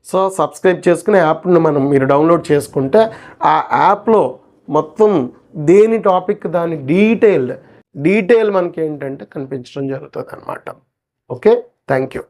Speaker 1: సో సబ్స్క్రైబ్ చేసుకుని యాప్ను మీరు డౌన్లోడ్ చేసుకుంటే ఆ యాప్లో మొత్తం దేని టాపిక్ దాని డీటెయిల్ మనకి ఏంటంటే కనిపించడం జరుగుతుంది అన్నమాట. Okay, thank you.